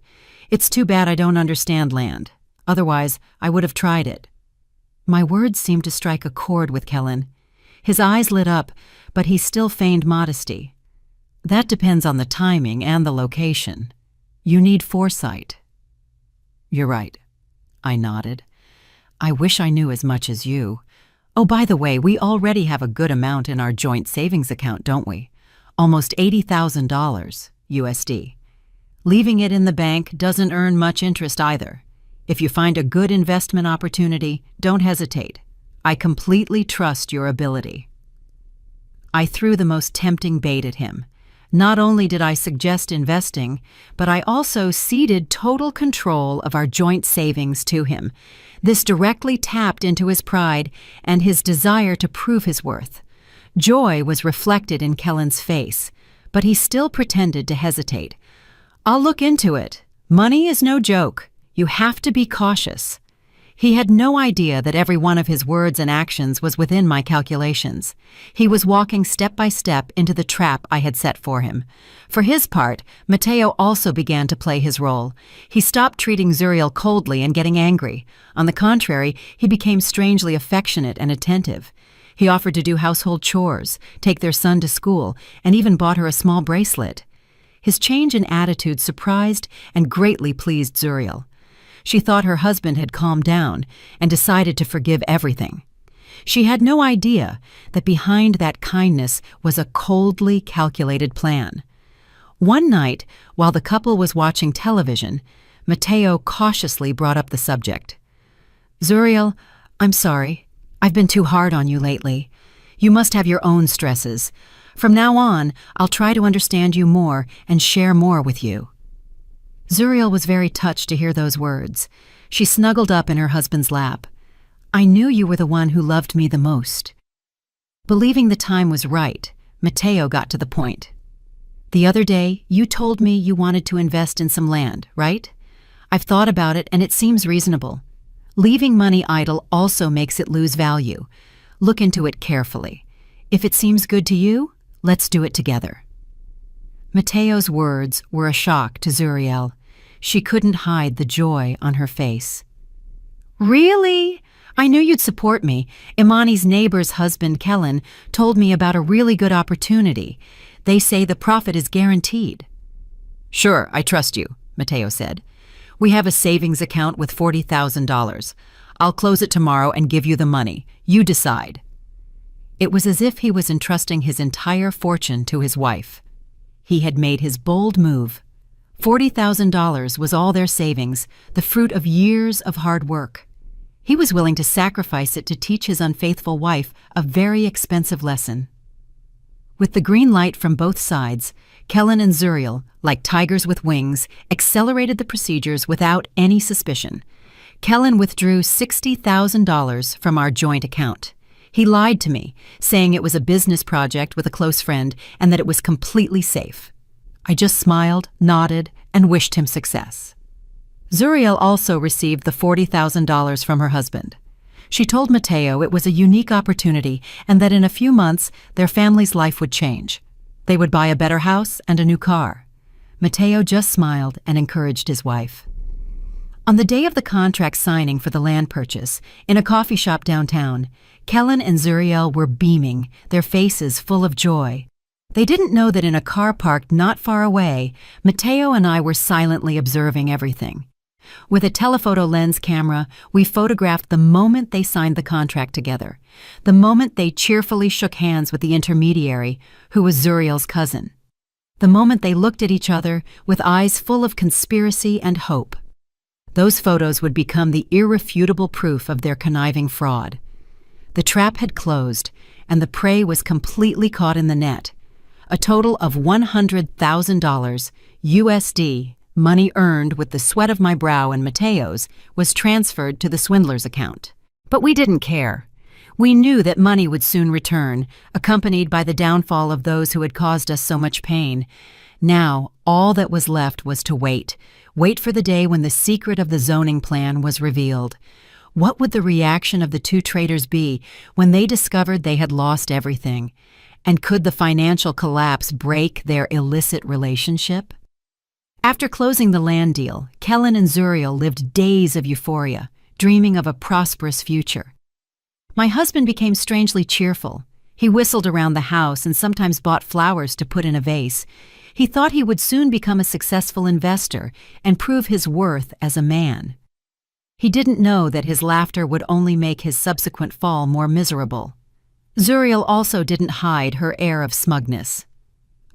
It's too bad I don't understand land. Otherwise, I would have tried it." My words seemed to strike a chord with Kellen. His eyes lit up, but he still feigned modesty. "That depends on the timing and the location. You need foresight." "You're right," I nodded. "I wish I knew as much as you. Oh, by the way, we already have a good amount in our joint savings account, don't we? Almost $80,000 USD. Leaving it in the bank doesn't earn much interest either. If you find a good investment opportunity, don't hesitate. I completely trust your ability." I threw the most tempting bait at him. Not only did I suggest investing, but I also ceded total control of our joint savings to him. This directly tapped into his pride and his desire to prove his worth. Joy was reflected in Kellen's face, but he still pretended to hesitate. "I'll look into it. Money is no joke. You have to be cautious." He had no idea that every one of his words and actions was within my calculations. He was walking step by step into the trap I had set for him. For his part, Mateo also began to play his role. He stopped treating Zuriel coldly and getting angry. On the contrary, he became strangely affectionate and attentive. He offered to do household chores, take their son to school, and even bought her a small bracelet. His change in attitude surprised and greatly pleased Zuriel. She thought her husband had calmed down and decided to forgive everything. She had no idea that behind that kindness was a coldly calculated plan. One night, while the couple was watching television, Mateo cautiously brought up the subject. Zuriel, I'm sorry. I've been too hard on you lately. You must have your own stresses. From now on, I'll try to understand you more and share more with you. Zuriel was very touched to hear those words. She snuggled up in her husband's lap. I knew you were the one who loved me the most. Believing the time was right, Mateo got to the point. The other day, you told me you wanted to invest in some land, right? I've thought about it and it seems reasonable. Leaving money idle also makes it lose value. Look into it carefully. If it seems good to you, let's do it together. Mateo's words were a shock to Zuriel. She couldn't hide the joy on her face. Really? I knew you'd support me. Imani's neighbor's husband, Kellen, told me about a really good opportunity. They say the profit is guaranteed. Sure, I trust you, Mateo said. We have a savings account with $40,000. I'll close it tomorrow and give you the money. You decide. It was as if he was entrusting his entire fortune to his wife. He had made his bold move. $40,000 was all their savings, the fruit of years of hard work. He was willing to sacrifice it to teach his unfaithful wife a very expensive lesson. With the green light from both sides, Kellen and Zuriel, like tigers with wings, accelerated the procedures without any suspicion. Kellen withdrew $60,000 from our joint account. He lied to me, saying it was a business project with a close friend and that it was completely safe. I just smiled, nodded, and wished him success. Zuriel also received the $40,000 from her husband. She told Mateo it was a unique opportunity and that in a few months their family's life would change. They would buy a better house and a new car. Mateo just smiled and encouraged his wife. On the day of the contract signing for the land purchase, in a coffee shop downtown, Kellen and Zuriel were beaming, their faces full of joy. They didn't know that in a car parked not far away, Mateo and I were silently observing everything. With a telephoto lens camera, we photographed the moment they signed the contract together, the moment they cheerfully shook hands with the intermediary, who was Zuriel's cousin, the moment they looked at each other with eyes full of conspiracy and hope. Those photos would become the irrefutable proof of their conniving fraud. The trap had closed, and the prey was completely caught in the net. A total of $100,000 USD, money earned with the sweat of my brow and Mateo's, was transferred to the swindler's account. But we didn't care. We knew that money would soon return, accompanied by the downfall of those who had caused us so much pain. Now, all that was left was to wait for the day when the secret of the zoning plan was revealed. What would the reaction of the two traders be when they discovered they had lost everything? And could the financial collapse break their illicit relationship? After closing the land deal, Kellen and Zuriel lived days of euphoria, dreaming of a prosperous future. My husband became strangely cheerful. He whistled around the house and sometimes bought flowers to put in a vase. He thought he would soon become a successful investor and prove his worth as a man. He didn't know that his laughter would only make his subsequent fall more miserable. Zuriel also didn't hide her air of smugness.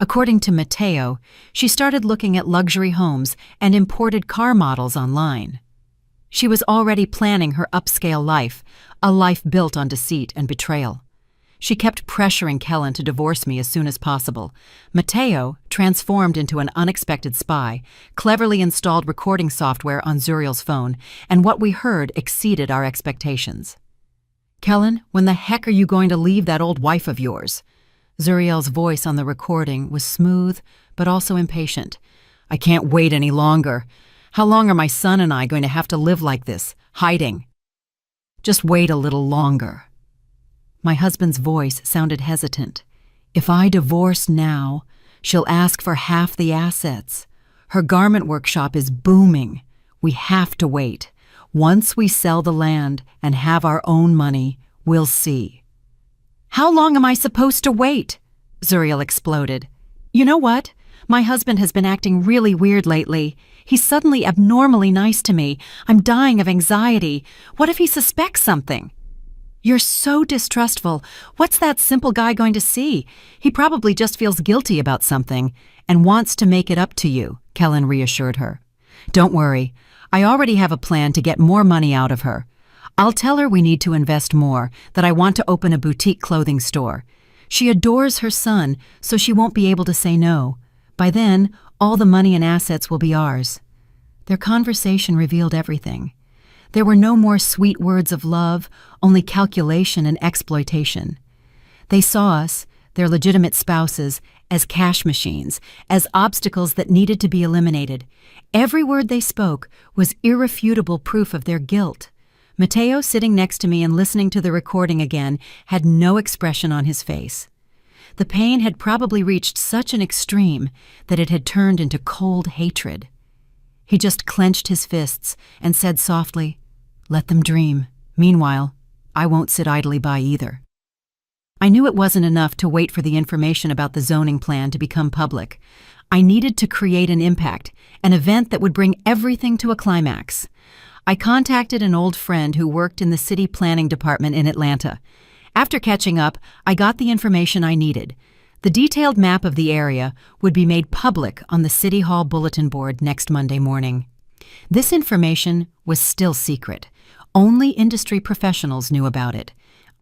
According to Mateo, she started looking at luxury homes and imported car models online. She was already planning her upscale life, a life built on deceit and betrayal. She kept pressuring Kellen to divorce me as soon as possible. Mateo, transformed into an unexpected spy, cleverly installed recording software on Zuriel's phone, and what we heard exceeded our expectations. Kellen, when the heck are you going to leave that old wife of yours? Zuriel's voice on the recording was smooth, but also impatient. I can't wait any longer. How long are my son and I going to have to live like this, hiding? Just wait a little longer. My husband's voice sounded hesitant. If I divorce now, she'll ask for half the assets. Her garment workshop is booming. We have to wait. Once we sell the land and have our own money, we'll see. How long am I supposed to wait? Zuriel exploded. You know what? My husband has been acting really weird lately. He's suddenly abnormally nice to me. I'm dying of anxiety. What if he suspects something? You're so distrustful. What's that simple guy going to see? He probably just feels guilty about something and wants to make it up to you, Kellen reassured her. Don't worry, I already have a plan to get more money out of her. I'll tell her we need to invest more, that I want to open a boutique clothing store. She adores her son, so she won't be able to say no. By then, all the money and assets will be ours." Their conversation revealed everything. There were no more sweet words of love, only calculation and exploitation. They saw us, their legitimate spouses, as cash machines, as obstacles that needed to be eliminated. Every word they spoke was irrefutable proof of their guilt. Mateo, sitting next to me and listening to the recording again, had no expression on his face. The pain had probably reached such an extreme that it had turned into cold hatred. He just clenched his fists and said softly, "Let them dream. Meanwhile, I won't sit idly by either." I knew it wasn't enough to wait for the information about the zoning plan to become public. I needed to create an impact, an event that would bring everything to a climax. I contacted an old friend who worked in the city planning department in Atlanta. After catching up, I got the information I needed. The detailed map of the area would be made public on the City Hall bulletin board next Monday morning. This information was still secret. Only industry professionals knew about it.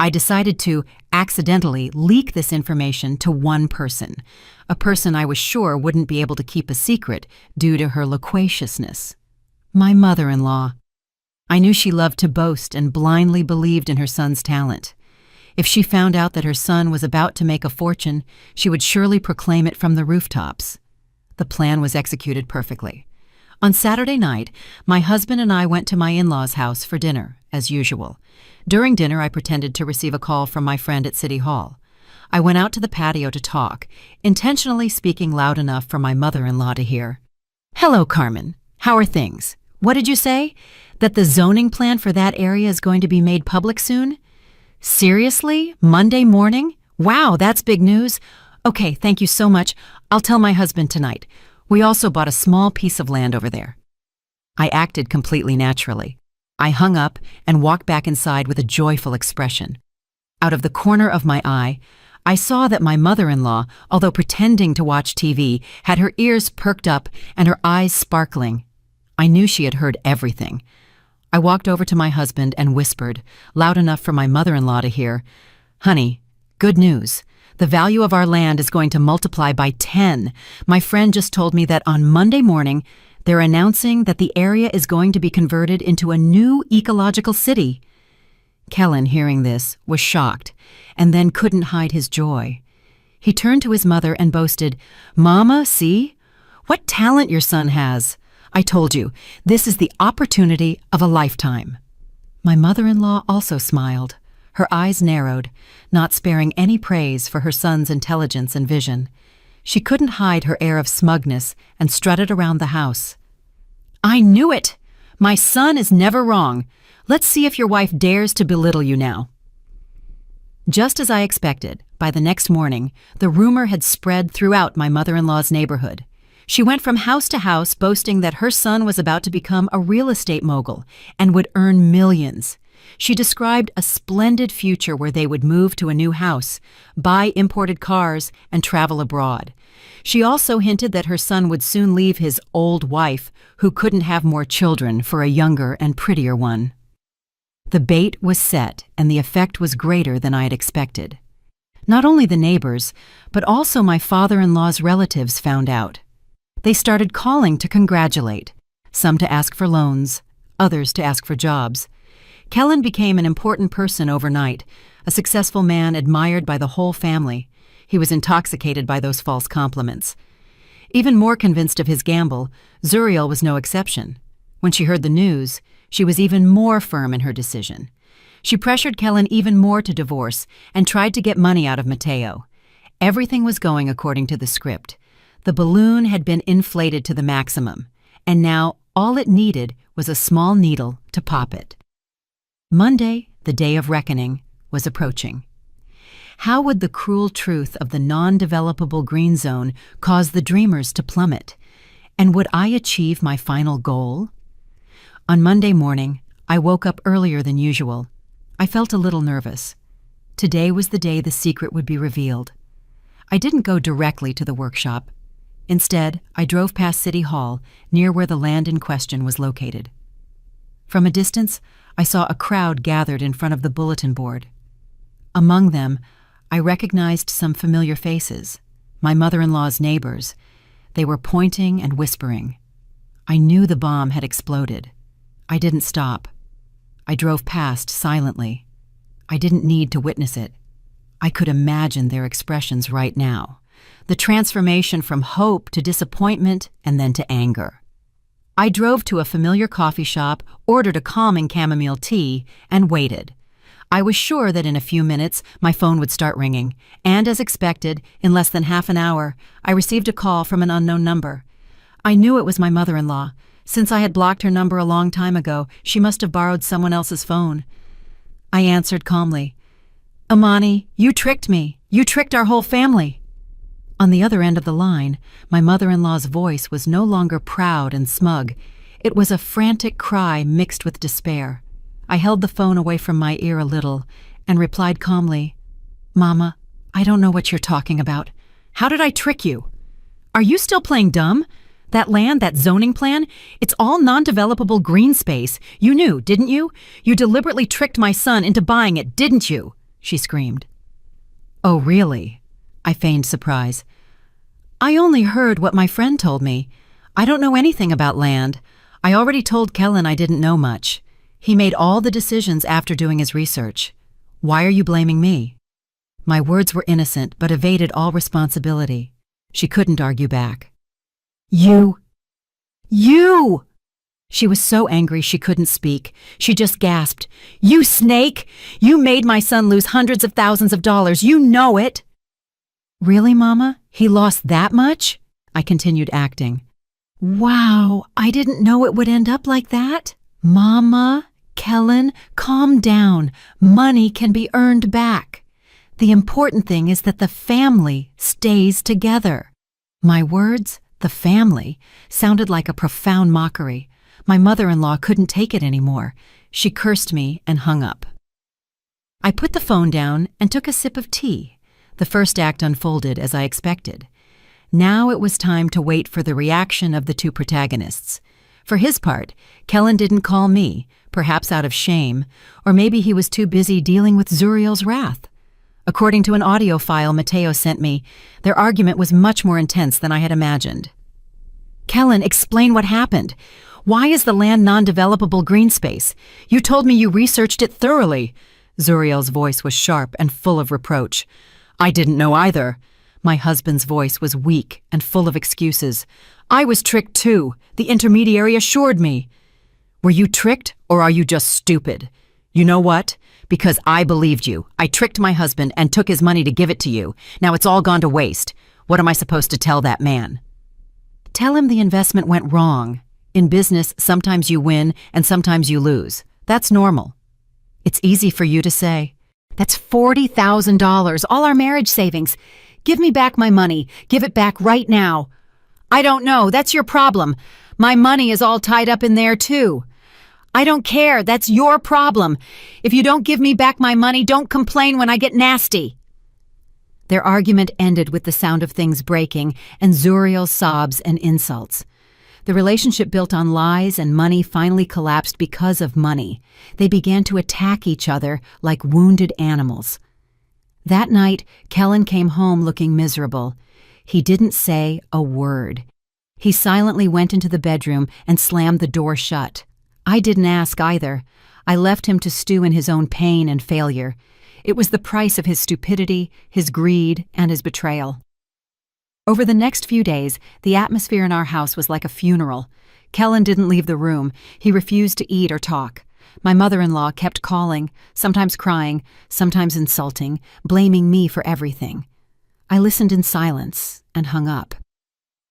I decided to accidentally leak this information to one person, a person I was sure wouldn't be able to keep a secret due to her loquaciousness. My mother-in-law. I knew she loved to boast and blindly believed in her son's talent. If she found out that her son was about to make a fortune, she would surely proclaim it from the rooftops. The plan was executed perfectly. On Saturday night, my husband and I went to my in-laws' house for dinner, as usual. During dinner, I pretended to receive a call from my friend at City Hall. I went out to the patio to talk, intentionally speaking loud enough for my mother-in-law to hear. "Hello, Carmen. How are things? What did you say? That the zoning plan for that area is going to be made public soon? Seriously? Monday morning? Wow, that's big news. Okay, thank you so much. I'll tell my husband tonight. We also bought a small piece of land over there." I acted completely naturally. I hung up and walked back inside with a joyful expression. Out of the corner of my eye, I saw that my mother-in-law, although pretending to watch TV, had her ears perked up and her eyes sparkling. I knew she had heard everything. I walked over to my husband and whispered, loud enough for my mother-in-law to hear, "Honey, good news. The value of our land is going to multiply by 10. My friend just told me that on Monday morning, they're announcing that the area is going to be converted into a new ecological city." Kellen, hearing this, was shocked, and then couldn't hide his joy. He turned to his mother and boasted, "Mama, see? What talent your son has. I told you, this is the opportunity of a lifetime." My mother-in-law also smiled. Her eyes narrowed, not sparing any praise for her son's intelligence and vision. She couldn't hide her air of smugness and strutted around the house. "I knew it! My son is never wrong. Let's see if your wife dares to belittle you now." Just as I expected, by the next morning, the rumor had spread throughout my mother-in-law's neighborhood. She went from house to house boasting that her son was about to become a real estate mogul and would earn millions. She described a splendid future where they would move to a new house, buy imported cars, and travel abroad. She also hinted that her son would soon leave his old wife, who couldn't have more children, for a younger and prettier one. The bait was set, and the effect was greater than I had expected. Not only the neighbors, but also my father-in-law's relatives found out. They started calling to congratulate, some to ask for loans, others to ask for jobs. Kellen became an important person overnight, a successful man admired by the whole family. He was intoxicated by those false compliments. Even more convinced of his gamble, Zuriel was no exception. When she heard the news, she was even more firm in her decision. She pressured Kellen even more to divorce and tried to get money out of Mateo. Everything was going according to the script. The balloon had been inflated to the maximum, and now all it needed was a small needle to pop it. Monday, the day of reckoning, was approaching. How would the cruel truth of the non-developable green zone cause the dreamers to plummet? And would I achieve my final goal? On Monday morning, I woke up earlier than usual. I felt a little nervous. Today was the day the secret would be revealed. I didn't go directly to the workshop. Instead, I drove past City Hall, near where the land in question was located. From a distance, I saw a crowd gathered in front of the bulletin board. Among them, I recognized some familiar faces, my mother-in-law's neighbors. They were pointing and whispering. I knew the bomb had exploded. I didn't stop. I drove past silently. I didn't need to witness it. I could imagine their expressions right now. The transformation from hope to disappointment and then to anger. I drove to a familiar coffee shop, ordered a calming chamomile tea, and waited. I was sure that in a few minutes my phone would start ringing, and as expected, in less than half an hour, I received a call from an unknown number. I knew it was my mother-in-law. Since I had blocked her number a long time ago, she must have borrowed someone else's phone. I answered calmly, "Imani, you tricked me. You tricked our whole family." On the other end of the line, my mother-in-law's voice was no longer proud and smug. It was a frantic cry mixed with despair. I held the phone away from my ear a little and replied calmly, "Mama, I don't know what you're talking about. How did I trick you? Are you still playing dumb? That land, that zoning plan, it's all non-developable green space. You knew, didn't you? You deliberately tricked my son into buying it, didn't you?" she screamed. "Oh, really?" I feigned surprise. "I only heard what my friend told me. I don't know anything about land. I already told Kellen I didn't know much. He made all the decisions after doing his research. Why are you blaming me?" My words were innocent but evaded all responsibility. She couldn't argue back. You! She was so angry she couldn't speak. She just gasped. "You snake! You made my son lose hundreds of thousands of dollars. You know it!" "Really, Mama? He lost that much?" I continued acting. "Wow, I didn't know it would end up like that." "Mama, Kellen, calm down. Money can be earned back. The important thing is that the family stays together." My words, "the family," sounded like a profound mockery. My mother-in-law couldn't take it anymore. She cursed me and hung up. I put the phone down and took a sip of tea. The first act unfolded as I expected. Now it was time to wait for the reaction of the two protagonists. For his part, Kellen didn't call me, perhaps out of shame, or maybe he was too busy dealing with Zuriel's wrath. According to an audio file Mateo sent me, their argument was much more intense than I had imagined. "Kellen, explain what happened. Why is the land non-developable green space? You told me you researched it thoroughly." Zuriel's voice was sharp and full of reproach. "I didn't know either." My husband's voice was weak and full of excuses. "I was tricked too. The intermediary assured me." "Were you tricked or are you just stupid?" "You know what? Because I believed you. I tricked my husband and took his money to give it to you. Now it's all gone to waste. What am I supposed to tell that man?" "Tell him the investment went wrong. In business, sometimes you win and sometimes you lose. That's normal." "It's easy for you to say." "That's $40,000, all our marriage savings. Give me back my money. Give it back right now." "I don't know. That's your problem. My money is all tied up in there too." "I don't care. That's your problem. If you don't give me back my money, don't complain when I get nasty." Their argument ended with the sound of things breaking and Zuriel's sobs and insults. The relationship built on lies and money finally collapsed because of money. They began to attack each other like wounded animals. That night, Kellen came home looking miserable. He didn't say a word. He silently went into the bedroom and slammed the door shut. I didn't ask either. I left him to stew in his own pain and failure. It was the price of his stupidity, his greed, and his betrayal. Over the next few days, the atmosphere in our house was like a funeral. Kellen didn't leave the room. He refused to eat or talk. My mother-in-law kept calling, sometimes crying, sometimes insulting, blaming me for everything. I listened in silence and hung up.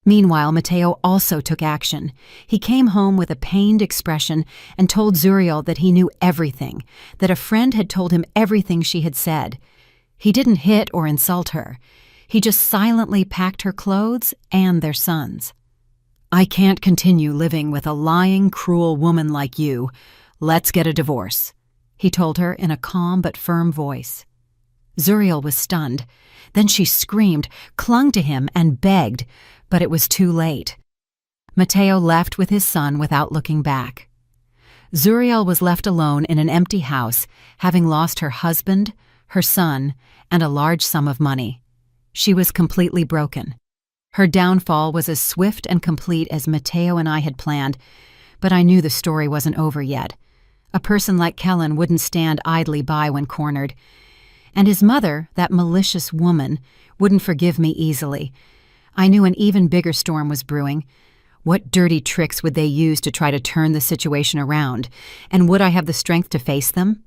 Meanwhile, Mateo also took action. He came home with a pained expression and told Zuriel that he knew everything, that a friend had told him everything she had said. He didn't hit or insult her. He just silently packed her clothes and their son's. "I can't continue living with a lying, cruel woman like you. Let's get a divorce," he told her in a calm but firm voice. Zuriel was stunned. Then she screamed, clung to him, and begged, but it was too late. Mateo left with his son without looking back. Zuriel was left alone in an empty house, having lost her husband, her son, and a large sum of money. She was completely broken. Her downfall was as swift and complete as Mateo and I had planned, but I knew the story wasn't over yet. A person like Kellen wouldn't stand idly by when cornered. And his mother, that malicious woman, wouldn't forgive me easily. I knew an even bigger storm was brewing. What dirty tricks would they use to try to turn the situation around? And would I have the strength to face them?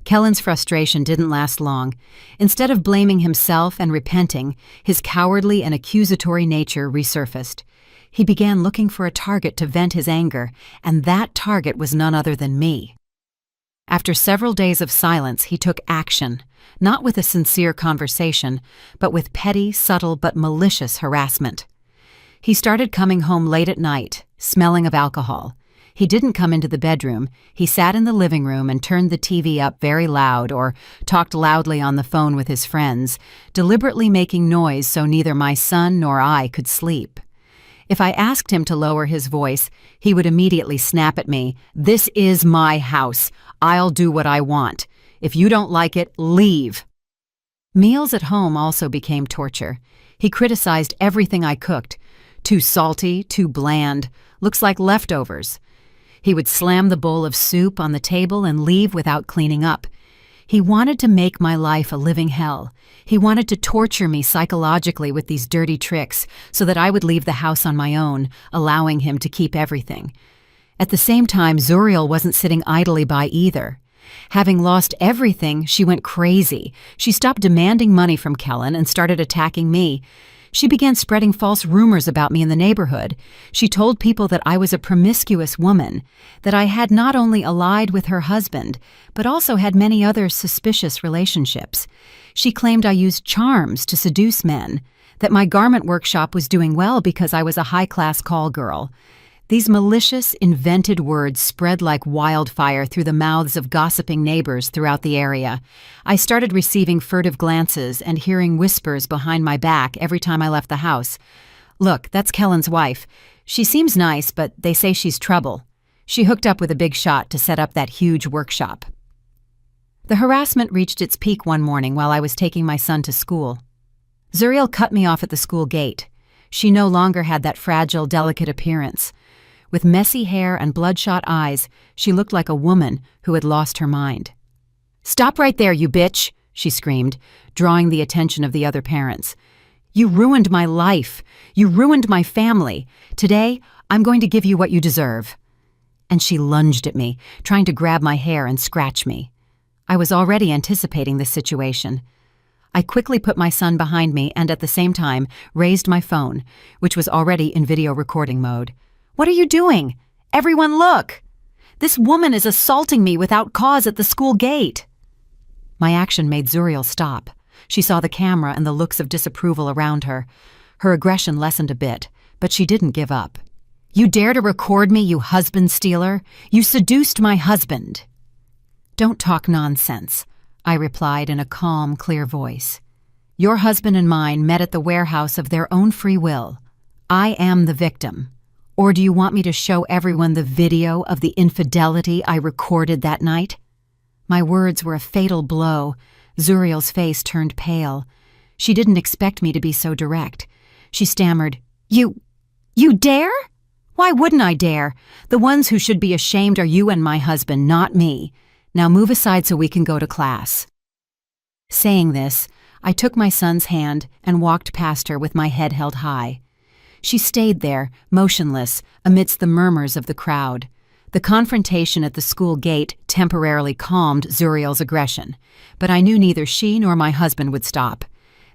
Kellen's frustration didn't last long. Instead of blaming himself and repenting, his cowardly and accusatory nature resurfaced. He began looking for a target to vent his anger, and that target was none other than me. After several days of silence, he took action, not with a sincere conversation, but with petty, subtle, but malicious harassment. He started coming home late at night, smelling of alcohol. He didn't come into the bedroom. He sat in the living room and turned the TV up very loud or talked loudly on the phone with his friends, deliberately making noise so neither my son nor I could sleep. If I asked him to lower his voice, he would immediately snap at me, "This is my house. I'll do what I want. If you don't like it, leave." Meals at home also became torture. He criticized everything I cooked. Too salty, too bland, looks like leftovers. He would slam the bowl of soup on the table and leave without cleaning up. He wanted to make my life a living hell. He wanted to torture me psychologically with these dirty tricks so that I would leave the house on my own, allowing him to keep everything. At the same time, Zuriel wasn't sitting idly by either. Having lost everything, she went crazy. She stopped demanding money from Kellen and started attacking me. She began spreading false rumors about me in the neighborhood. She told people that I was a promiscuous woman, that I had not only allied with her husband, but also had many other suspicious relationships. She claimed I used charms to seduce men, that my garment workshop was doing well because I was a high-class call girl. These malicious, invented words spread like wildfire through the mouths of gossiping neighbors throughout the area. I started receiving furtive glances and hearing whispers behind my back every time I left the house. "Look, that's Kellen's wife. She seems nice, but they say she's trouble. She hooked up with a big shot to set up that huge workshop." The harassment reached its peak one morning while I was taking my son to school. Zuriel cut me off at the school gate. She no longer had that fragile, delicate appearance. With messy hair and bloodshot eyes, she looked like a woman who had lost her mind. "Stop right there, you bitch!" she screamed, drawing the attention of the other parents. "You ruined my life. You ruined my family. Today, I'm going to give you what you deserve." And she lunged at me, trying to grab my hair and scratch me. I was already anticipating this situation. I quickly put my son behind me and at the same time raised my phone, which was already in video recording mode. "What are you doing? Everyone look! This woman is assaulting me without cause at the school gate." My action made Zuriel stop. She saw the camera and the looks of disapproval around her. Her aggression lessened a bit, but she didn't give up. "You dare to record me, you husband stealer? You seduced my husband." "Don't talk nonsense," I replied in a calm, clear voice. "Your husband and mine met at the warehouse of their own free will. I am the victim. Or do you want me to show everyone the video of the infidelity I recorded that night?" My words were a fatal blow. Zuriel's face turned pale. She didn't expect me to be so direct. She stammered, You dare? Why wouldn't I dare? The ones who should be ashamed are you and my husband, not me. Now move aside so we can go to class." Saying this, I took my son's hand and walked past her with my head held high. She stayed there, motionless, amidst the murmurs of the crowd. The confrontation at the school gate temporarily calmed Zuriel's aggression, but I knew neither she nor my husband would stop.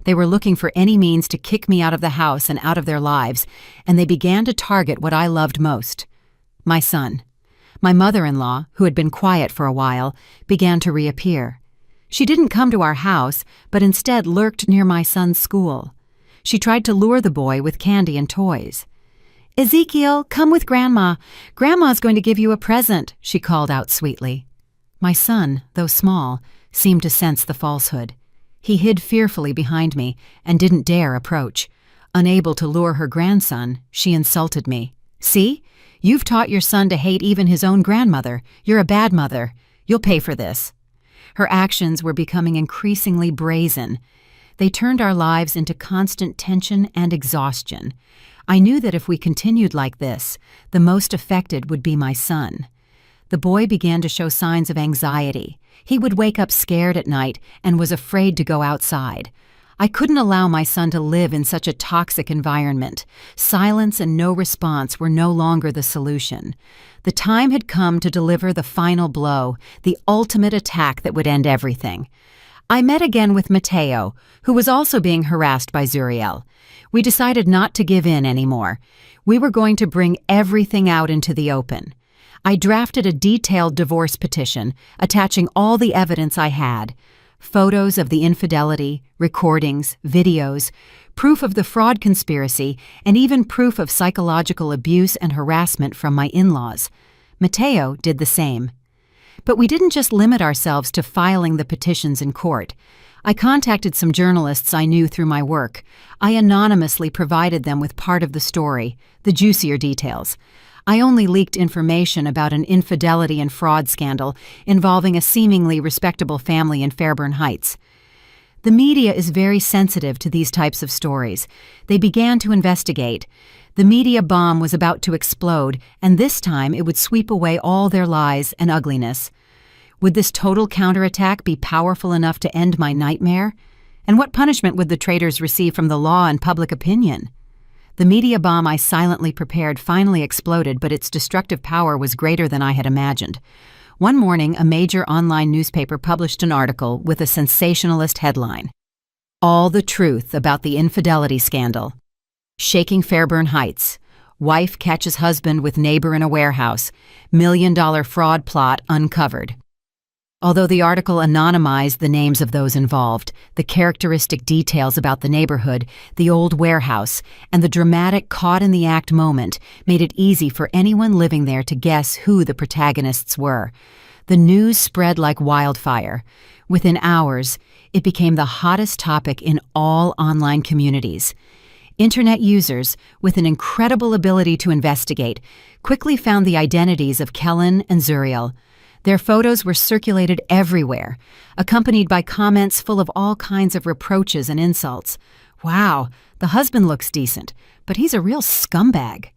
They were looking for any means to kick me out of the house and out of their lives, and they began to target what I loved most: my son. My mother-in-law, who had been quiet for a while, began to reappear. She didn't come to our house, but instead lurked near my son's school. She tried to lure the boy with candy and toys. "Ezekiel, come with Grandma. Grandma's going to give you a present," she called out sweetly. My son, though small, seemed to sense the falsehood. He hid fearfully behind me and didn't dare approach. Unable to lure her grandson, she insulted me. "See? You've taught your son to hate even his own grandmother. You're a bad mother. You'll pay for this." Her actions were becoming increasingly brazen. They turned our lives into constant tension and exhaustion. I knew that if we continued like this, the most affected would be my son. The boy began to show signs of anxiety. He would wake up scared at night and was afraid to go outside. I couldn't allow my son to live in such a toxic environment. Silence and no response were no longer the solution. The time had come to deliver the final blow, the ultimate attack that would end everything. I met again with Matteo, who was also being harassed by Zuriel. We decided not to give in anymore. We were going to bring everything out into the open. I drafted a detailed divorce petition, attaching all the evidence I had. Photos of the infidelity, recordings, videos, proof of the fraud conspiracy, and even proof of psychological abuse and harassment from my in-laws. Matteo did the same. But we didn't just limit ourselves to filing the petitions in court. I contacted some journalists I knew through my work. I anonymously provided them with part of the story, the juicier details. I only leaked information about an infidelity and fraud scandal involving a seemingly respectable family in Fairburn Heights. The media is very sensitive to these types of stories. They began to investigate. The media bomb was about to explode, and this time it would sweep away all their lies and ugliness. Would this total counterattack be powerful enough to end my nightmare? And what punishment would the traitors receive from the law and public opinion? The media bomb I silently prepared finally exploded, but its destructive power was greater than I had imagined. One morning, a major online newspaper published an article with a sensationalist headline: "All the truth about the infidelity scandal. Shaking Fairburn Heights. Wife catches husband with neighbor in a warehouse. $1 million fraud plot uncovered." Although the article anonymized the names of those involved, the characteristic details about the neighborhood, the old warehouse, and the dramatic caught-in-the-act moment made it easy for anyone living there to guess who the protagonists were. The news spread like wildfire. Within hours, it became the hottest topic in all online communities. Internet users, with an incredible ability to investigate, quickly found the identities of Kellen and Zuriel. Their photos were circulated everywhere, accompanied by comments full of all kinds of reproaches and insults. "Wow, the husband looks decent, but he's a real scumbag.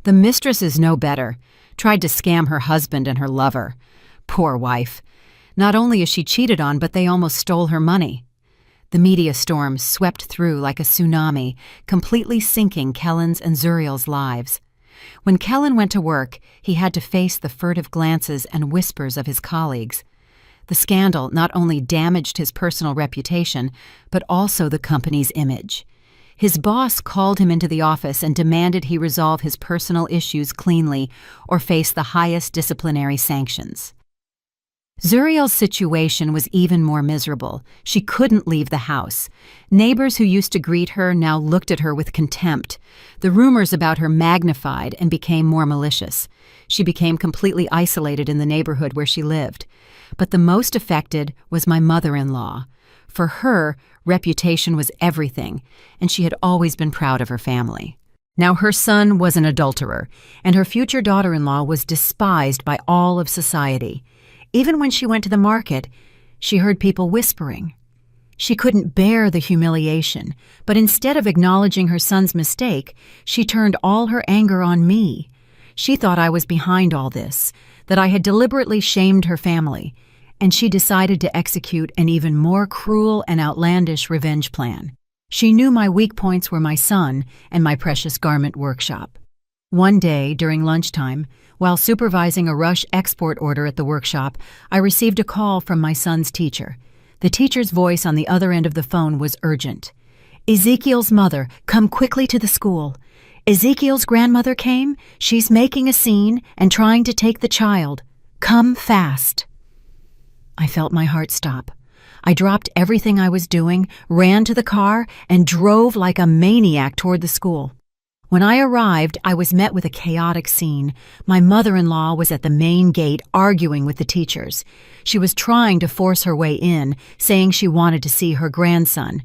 The mistress is no better. Tried to scam her husband and her lover. Poor wife. Not only is she cheated on, but they almost stole her money." The media storm swept through like a tsunami, completely sinking Kellen's and Zuriel's lives. When Kellen went to work, he had to face the furtive glances and whispers of his colleagues. The scandal not only damaged his personal reputation, but also the company's image. His boss called him into the office and demanded he resolve his personal issues cleanly or face the highest disciplinary sanctions. Zuriel's situation was even more miserable. She couldn't leave the house. Neighbors who used to greet her now looked at her with contempt. The rumors about her magnified and became more malicious. She became completely isolated in the neighborhood where she lived. But the most affected was my mother-in-law. For her, reputation was everything, and she had always been proud of her family. Now her son was an adulterer, and her future daughter-in-law was despised by all of society. Even when she went to the market, she heard people whispering. She couldn't bear the humiliation, but instead of acknowledging her son's mistake, she turned all her anger on me. She thought I was behind all this, that I had deliberately shamed her family, and she decided to execute an even more cruel and outlandish revenge plan. She knew my weak points were my son and my precious garment workshop. One day, during lunchtime, while supervising a rush export order at the workshop, I received a call from my son's teacher. The teacher's voice on the other end of the phone was urgent. "Ezekiel's mother, come quickly to the school. Ezekiel's grandmother came. She's making a scene and trying to take the child. Come fast." I felt my heart stop. I dropped everything I was doing, ran to the car, and drove like a maniac toward the school. When I arrived, I was met with a chaotic scene. My mother-in-law was at the main gate arguing with the teachers. She was trying to force her way in, saying she wanted to see her grandson.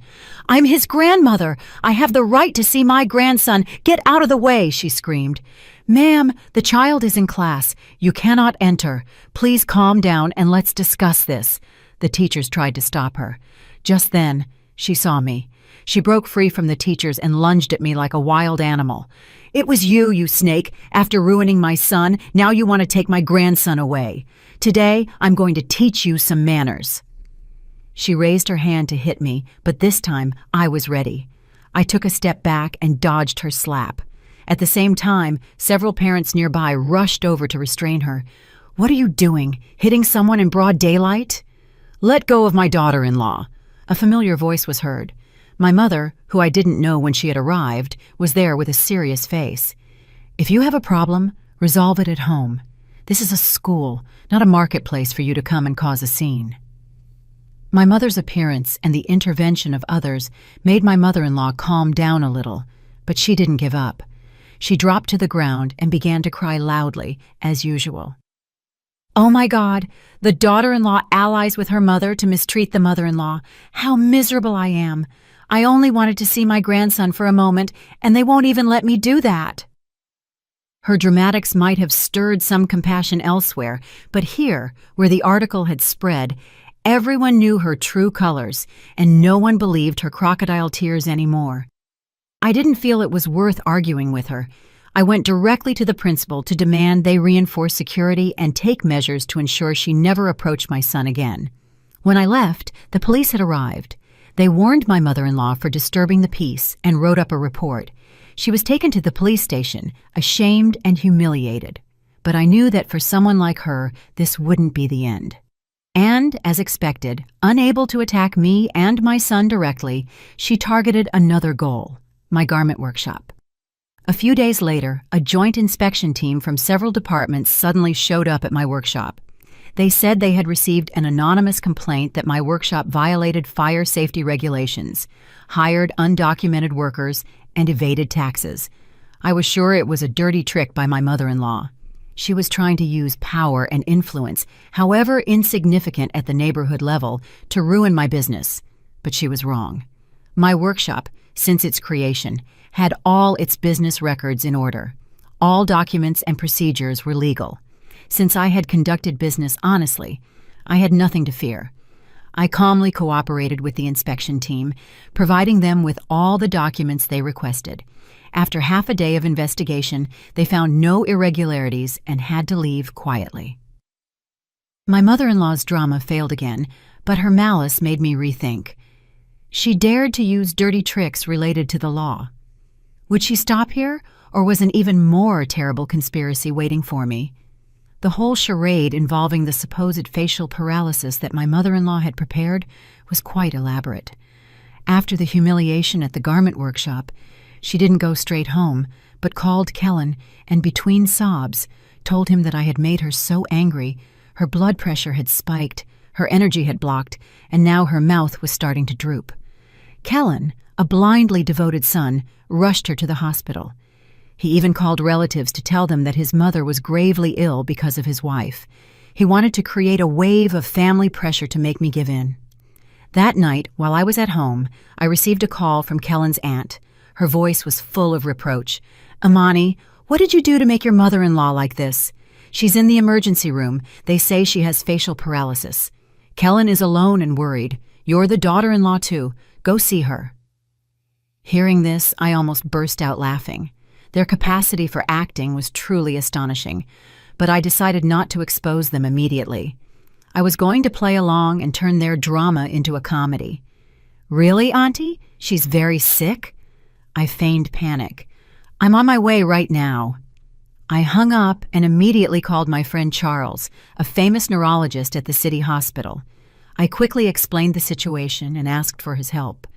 "I'm his grandmother. I have the right to see my grandson. Get out of the way," she screamed. "Ma'am, the child is in class. You cannot enter. Please calm down and let's discuss this." The teachers tried to stop her. Just then, she saw me. She broke free from the teachers and lunged at me like a wild animal. "It was you, you snake. After ruining my son, now you want to take my grandson away. Today, I'm going to teach you some manners." She raised her hand to hit me, but this time, I was ready. I took a step back and dodged her slap. At the same time, several parents nearby rushed over to restrain her. "What are you doing? Hitting someone in broad daylight?" "Let go of my daughter-in-law." A familiar voice was heard. My mother, who I didn't know when she had arrived, was there with a serious face. "If you have a problem, resolve it at home. This is a school, not a marketplace for you to come and cause a scene." My mother's appearance and the intervention of others made my mother-in-law calm down a little, but she didn't give up. She dropped to the ground and began to cry loudly, as usual. "Oh my God, the daughter-in-law allies with her mother to mistreat the mother-in-law. How miserable I am. I only wanted to see my grandson for a moment, and they won't even let me do that." Her dramatics might have stirred some compassion elsewhere, but here, where the article had spread, everyone knew her true colors, and no one believed her crocodile tears anymore. I didn't feel it was worth arguing with her. I went directly to the principal to demand they reinforce security and take measures to ensure she never approached my son again. When I left, the police had arrived. They warned my mother-in-law for disturbing the peace and wrote up a report. She was taken to the police station, ashamed and humiliated. But I knew that for someone like her, this wouldn't be the end. And, as expected, unable to attack me and my son directly, she targeted another goal, my garment workshop. A few days later, a joint inspection team from several departments suddenly showed up at my workshop. They said they had received an anonymous complaint that my workshop violated fire safety regulations, hired undocumented workers, and evaded taxes. I was sure it was a dirty trick by my mother-in-law. She was trying to use power and influence, however insignificant at the neighborhood level, to ruin my business. But she was wrong. My workshop, since its creation, had all its business records in order. All documents and procedures were legal. Since I had conducted business honestly, I had nothing to fear. I calmly cooperated with the inspection team, providing them with all the documents they requested. After half a day of investigation, they found no irregularities and had to leave quietly. My mother-in-law's drama failed again, but her malice made me rethink. She dared to use dirty tricks related to the law. Would she stop here, or was an even more terrible conspiracy waiting for me? The whole charade involving the supposed facial paralysis that my mother-in-law had prepared was quite elaborate. After the humiliation at the garment workshop, she didn't go straight home, but called Kellen and, between sobs, told him that I had made her so angry, her blood pressure had spiked, her energy had blocked, and now her mouth was starting to droop. Kellen, a blindly devoted son, rushed her to the hospital. He even called relatives to tell them that his mother was gravely ill because of his wife. He wanted to create a wave of family pressure to make me give in. That night, while I was at home, I received a call from Kellen's aunt. Her voice was full of reproach. "Imani, what did you do to make your mother-in-law like this? She's in the emergency room. They say she has facial paralysis. Kellen is alone and worried. You're the daughter-in-law too. Go see her." Hearing this, I almost burst out laughing. Their capacity for acting was truly astonishing, but I decided not to expose them immediately. I was going to play along and turn their drama into a comedy. "Really, Auntie? She's very sick?" I feigned panic. "I'm on my way right now." I hung up and immediately called my friend Charles, a famous neurologist at the city hospital. I quickly explained the situation and asked for his help.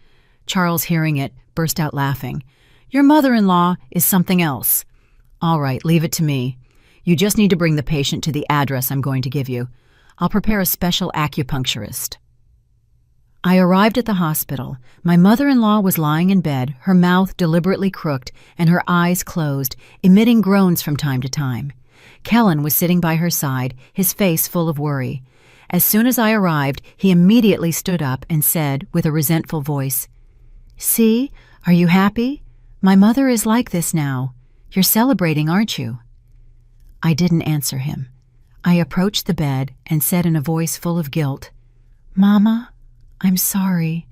Charles, hearing it, burst out laughing. "Your mother-in-law is something else." "All right, leave it to me. You just need to bring the patient to the address I'm going to give you. I'll prepare a special acupuncturist." I arrived at the hospital. My mother-in-law was lying in bed, her mouth deliberately crooked and her eyes closed, emitting groans from time to time. Kellen was sitting by her side, his face full of worry. As soon as I arrived, he immediately stood up and said with a resentful voice, "See, are you happy? My mother is like this now. You're celebrating, aren't you?" I didn't answer him. I approached the bed and said in a voice full of guilt, "Mama, I'm sorry.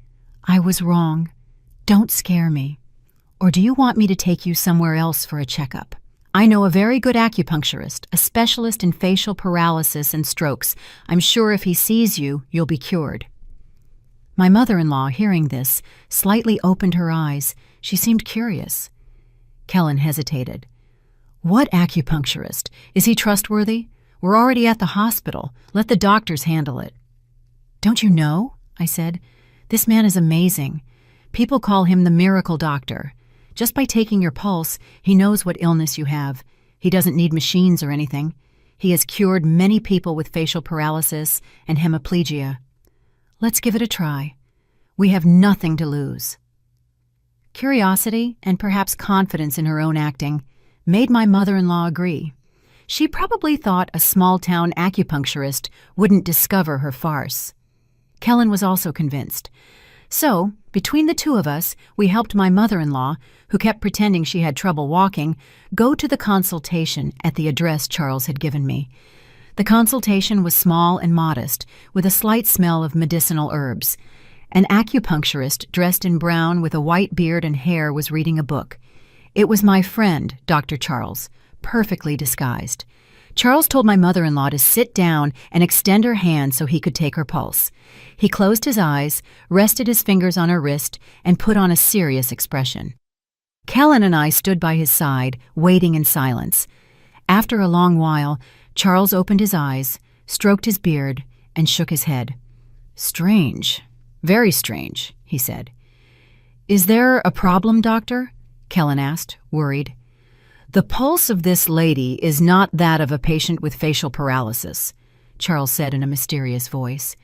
I was wrong. Don't scare me. Or do you want me to take you somewhere else for a checkup? I know a very good acupuncturist, a specialist in facial paralysis and strokes. I'm sure if he sees you, you'll be cured." My mother-in-law, hearing this, slightly opened her eyes. She seemed curious. Kellen hesitated. "What acupuncturist? Is he trustworthy? We're already at the hospital. Let the doctors handle it." "Don't you know?" I said. "This man is amazing. People call him the miracle doctor. Just by taking your pulse, he knows what illness you have. He doesn't need machines or anything. He has cured many people with facial paralysis and hemiplegia. Let's give it a try. We have nothing to lose." Curiosity, and perhaps confidence in her own acting, made my mother-in-law agree. She probably thought a small-town acupuncturist wouldn't discover her farce. Kellen was also convinced. So, between the two of us, we helped my mother-in-law, who kept pretending she had trouble walking, go to the consultation at the address Charles had given me. The consultation was small and modest, with a slight smell of medicinal herbs. An acupuncturist dressed in brown with a white beard and hair was reading a book. It was my friend, Dr. Charles, perfectly disguised. Charles told my mother-in-law to sit down and extend her hand so he could take her pulse. He closed his eyes, rested his fingers on her wrist, and put on a serious expression. Kellen and I stood by his side, waiting in silence. After a long while, Charles opened his eyes, stroked his beard, and shook his head. "Strange, very strange," he said. "Is there a problem, doctor?" Kellen asked, worried. "The pulse of this lady is not that of a patient with facial paralysis," Charles said in a mysterious voice.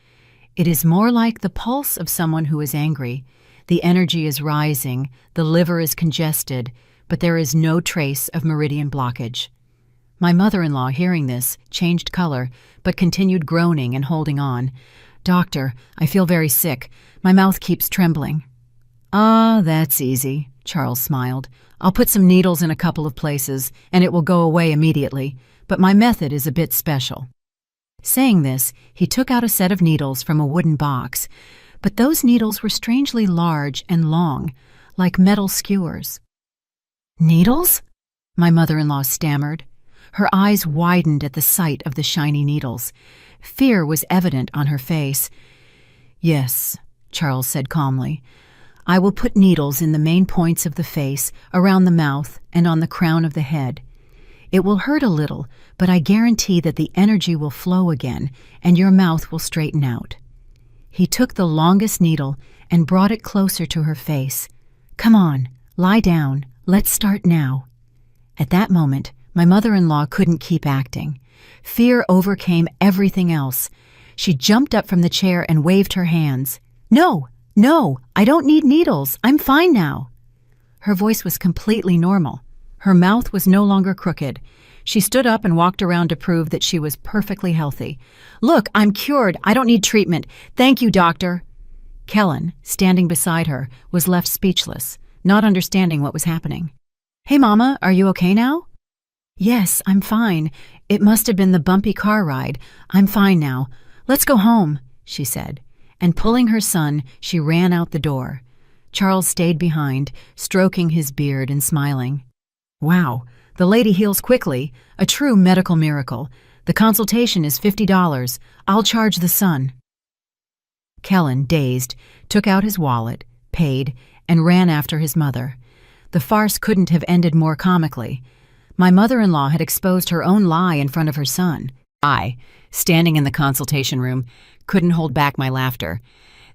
"It is more like the pulse of someone who is angry. The energy is rising, the liver is congested, but there is no trace of meridian blockage." My mother-in-law, hearing this, changed color, but continued groaning and holding on. "Doctor, I feel very sick. My mouth keeps trembling." "Ah, that's easy," Charles smiled. "I'll put some needles in a couple of places, and it will go away immediately, but my method is a bit special." Saying this, he took out a set of needles from a wooden box, but those needles were strangely large and long, like metal skewers. "Needles?" my mother-in-law stammered. Her eyes widened at the sight of the shiny needles. Fear was evident on her face. "Yes," Charles said calmly. "I will put needles in the main points of the face, around the mouth, and on the crown of the head. It will hurt a little, but I guarantee that the energy will flow again, and your mouth will straighten out." He took the longest needle and brought it closer to her face. "Come on, lie down. Let's start now." At that moment, my mother-in-law couldn't keep acting. Fear overcame everything else. She jumped up from the chair and waved her hands. "No, no, I don't need needles. I'm fine now." Her voice was completely normal. Her mouth was no longer crooked. She stood up and walked around to prove that she was perfectly healthy. "Look, I'm cured. I don't need treatment. Thank you, doctor." Kellen, standing beside her, was left speechless, not understanding what was happening. "Hey, Mama, are you okay now?" "Yes, I'm fine. It must have been the bumpy car ride. I'm fine now. Let's go home," she said, and pulling her son, she ran out the door. Charles stayed behind, stroking his beard and smiling. "Wow, the lady heals quickly. A true medical miracle. The consultation is $50. I'll charge the son." Kellen, dazed, took out his wallet, paid, and ran after his mother. The farce couldn't have ended more comically. My mother-in-law had exposed her own lie in front of her son. I, standing in the consultation room, couldn't hold back my laughter.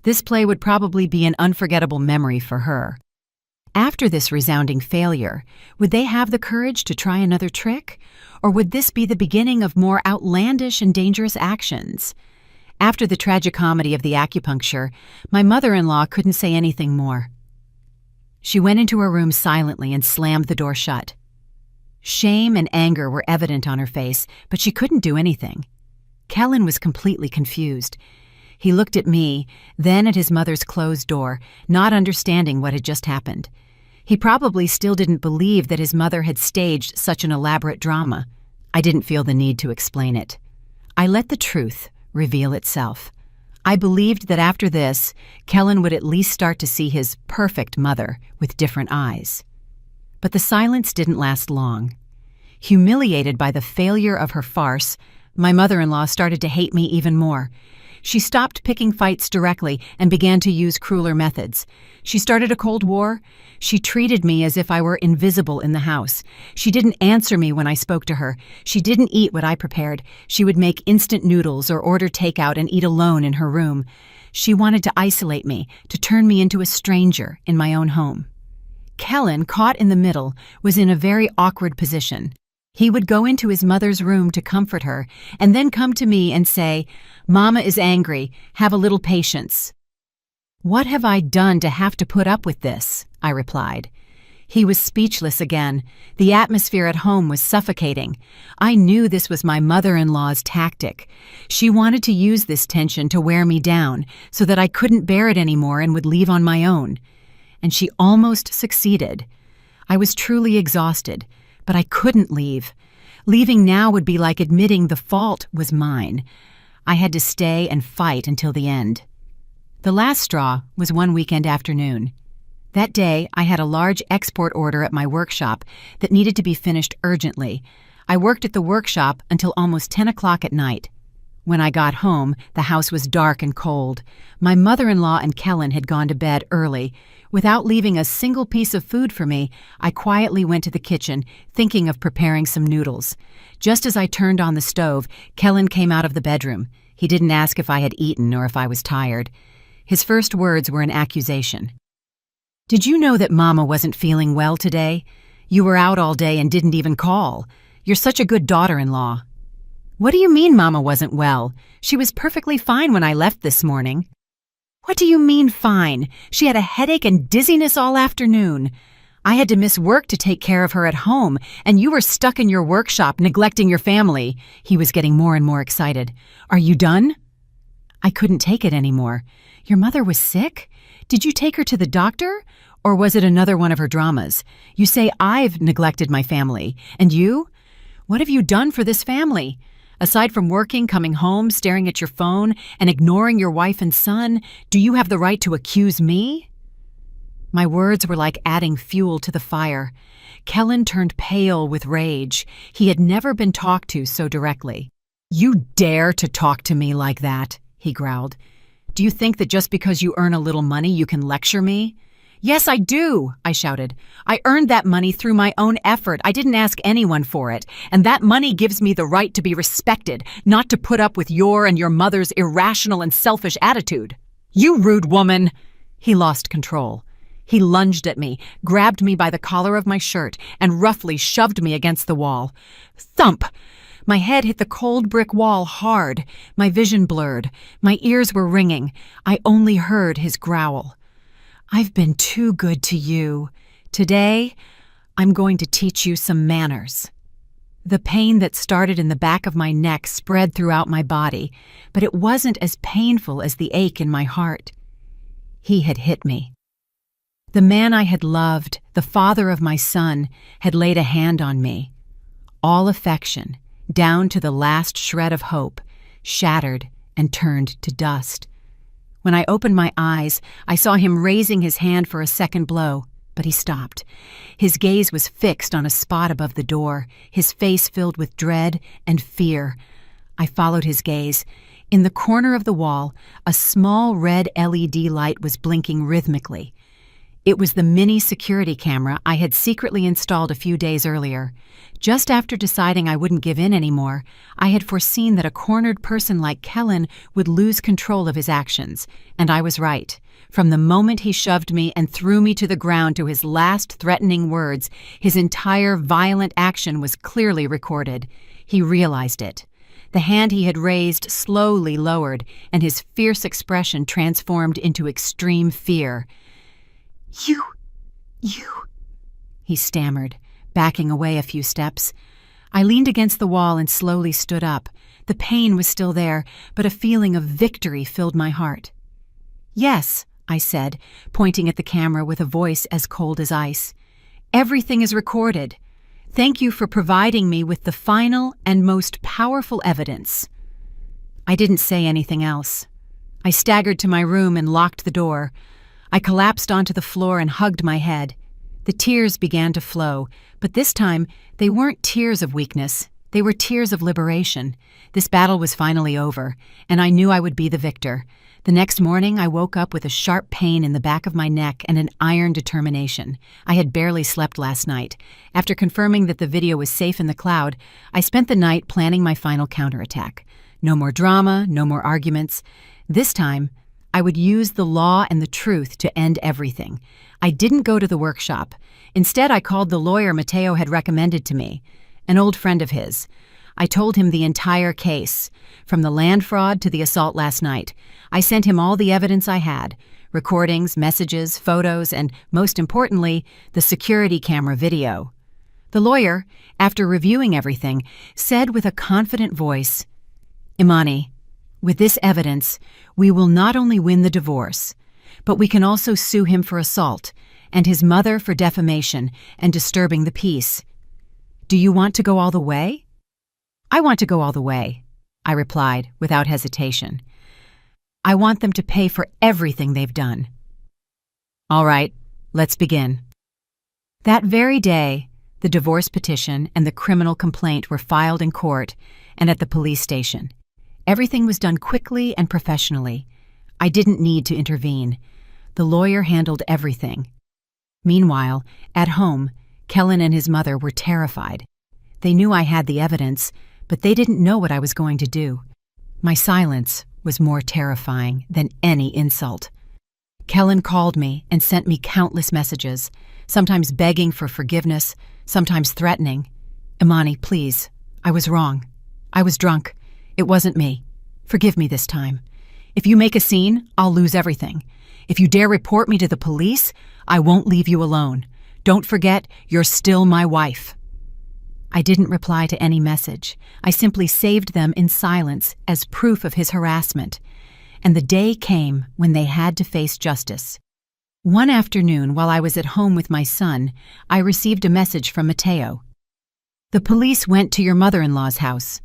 This play would probably be an unforgettable memory for her. After this resounding failure, would they have the courage to try another trick? Or would this be the beginning of more outlandish and dangerous actions? After the tragicomedy of the acupuncture, my mother-in-law couldn't say anything more. She went into her room silently and slammed the door shut. Shame and anger were evident on her face, but she couldn't do anything. Kellen was completely confused. He looked at me, then at his mother's closed door, not understanding what had just happened. He probably still didn't believe that his mother had staged such an elaborate drama. I didn't feel the need to explain it. I let the truth reveal itself. I believed that after this, Kellen would at least start to see his perfect mother with different eyes. But the silence didn't last long. Humiliated by the failure of her farce, my mother-in-law started to hate me even more. She stopped picking fights directly and began to use crueler methods. She started a Cold War. She treated me as if I were invisible in the house. She didn't answer me when I spoke to her. She didn't eat what I prepared. She would make instant noodles or order takeout and eat alone in her room. She wanted to isolate me, to turn me into a stranger in my own home. Kellen, caught in the middle, was in a very awkward position. He would go into his mother's room to comfort her, and then come to me and say, "Mama is angry. Have a little patience." "What have I done to have to put up with this?" I replied. He was speechless again. The atmosphere at home was suffocating. I knew this was my mother-in-law's tactic. She wanted to use this tension to wear me down, so that I couldn't bear it anymore and would leave on my own. And she almost succeeded. I was truly exhausted. But I couldn't leave. Leaving now would be like admitting the fault was mine. I had to stay and fight until the end. The last straw was one weekend afternoon. That day, I had a large export order at my workshop that needed to be finished urgently. I worked at the workshop until almost 10 o'clock at night. When I got home, the house was dark and cold. My mother-in-law and Kellen had gone to bed early. Without leaving a single piece of food for me, I quietly went to the kitchen, thinking of preparing some noodles. Just as I turned on the stove, Kellen came out of the bedroom. He didn't ask if I had eaten or if I was tired. His first words were an accusation. "Did you know that Mama wasn't feeling well today? You were out all day and didn't even call. You're such a good daughter-in-law." "What do you mean Mama wasn't well? She was perfectly fine when I left this morning." "What do you mean fine? She had a headache and dizziness all afternoon. I had to miss work to take care of her at home, and you were stuck in your workshop neglecting your family." He was getting more and more excited. "Are you done?" I couldn't take it anymore. "Your mother was sick? Did you take her to the doctor? Or was it another one of her dramas? You say I've neglected my family. And you? What have you done for this family? Aside from working, coming home, staring at your phone, and ignoring your wife and son, do you have the right to accuse me?" My words were like adding fuel to the fire. Kellen turned pale with rage. He had never been talked to so directly. "You dare to talk to me like that?" he growled. "Do you think that just because you earn a little money you can lecture me?" "Yes, I do," I shouted. "I earned that money through my own effort. I didn't ask anyone for it. And that money gives me the right to be respected, not to put up with your and your mother's irrational and selfish attitude." "You rude woman!" He lost control. He lunged at me, grabbed me by the collar of my shirt, and roughly shoved me against the wall. Thump! My head hit the cold brick wall hard. My vision blurred. My ears were ringing. I only heard his growl. "I've been too good to you. Today, I'm going to teach you some manners." The pain that started in the back of my neck spread throughout my body, but it wasn't as painful as the ache in my heart. He had hit me. The man I had loved, the father of my son, had laid a hand on me. All affection, down to the last shred of hope, shattered and turned to dust. When I opened my eyes, I saw him raising his hand for a second blow, but he stopped. His gaze was fixed on a spot above the door, his face filled with dread and fear. I followed his gaze. In the corner of the wall, a small red LED light was blinking rhythmically. It was the mini security camera I had secretly installed a few days earlier. Just after deciding I wouldn't give in anymore, I had foreseen that a cornered person like Kellen would lose control of his actions, and I was right. From the moment he shoved me and threw me to the ground to his last threatening words, his entire violent action was clearly recorded. He realized it. The hand he had raised slowly lowered, and his fierce expression transformed into extreme fear. You, he stammered, backing away a few steps. I leaned against the wall and slowly stood up. The pain was still there, but a feeling of victory filled my heart. Yes, I said, pointing at the camera with a voice as cold as ice. Everything is recorded. Thank you for providing me with the final and most powerful evidence. I didn't say anything else. I staggered to my room and locked the door. I collapsed onto the floor and hugged my head. The tears began to flow, but this time they weren't tears of weakness. They were tears of liberation. This battle was finally over, and I knew I would be the victor. The next morning, I woke up with a sharp pain in the back of my neck and an iron determination. I had barely slept last night. After confirming that the video was safe in the cloud, I spent the night planning my final counterattack. No more drama, no more arguments. This time, I would use the law and the truth to end everything. I didn't go to the workshop. Instead, I called the lawyer Matteo had recommended to me, an old friend of his. I told him the entire case, from the land fraud to the assault last night. I sent him all the evidence I had, recordings, messages, photos, and, most importantly, the security camera video. The lawyer, after reviewing everything, said with a confident voice, "Imani, with this evidence, we will not only win the divorce, but we can also sue him for assault and his mother for defamation and disturbing the peace. Do you want to go all the way?" "I want to go all the way," I replied without hesitation. "I want them to pay for everything they've done." "All right, let's begin." That very day, the divorce petition and the criminal complaint were filed in court and at the police station. Everything was done quickly and professionally. I didn't need to intervene. The lawyer handled everything. Meanwhile, at home, Kellen and his mother were terrified. They knew I had the evidence, but they didn't know what I was going to do. My silence was more terrifying than any insult. Kellen called me and sent me countless messages, sometimes begging for forgiveness, sometimes threatening. "Imani, please, I was wrong. I was drunk. It wasn't me. Forgive me this time. If you make a scene, I'll lose everything. If you dare report me to the police, I won't leave you alone. Don't forget, you're still my wife." I didn't reply to any message. I simply saved them in silence as proof of his harassment. And the day came when they had to face justice. One afternoon, while I was at home with my son, I received a message from Matteo. "The police went to your mother-in-law's house."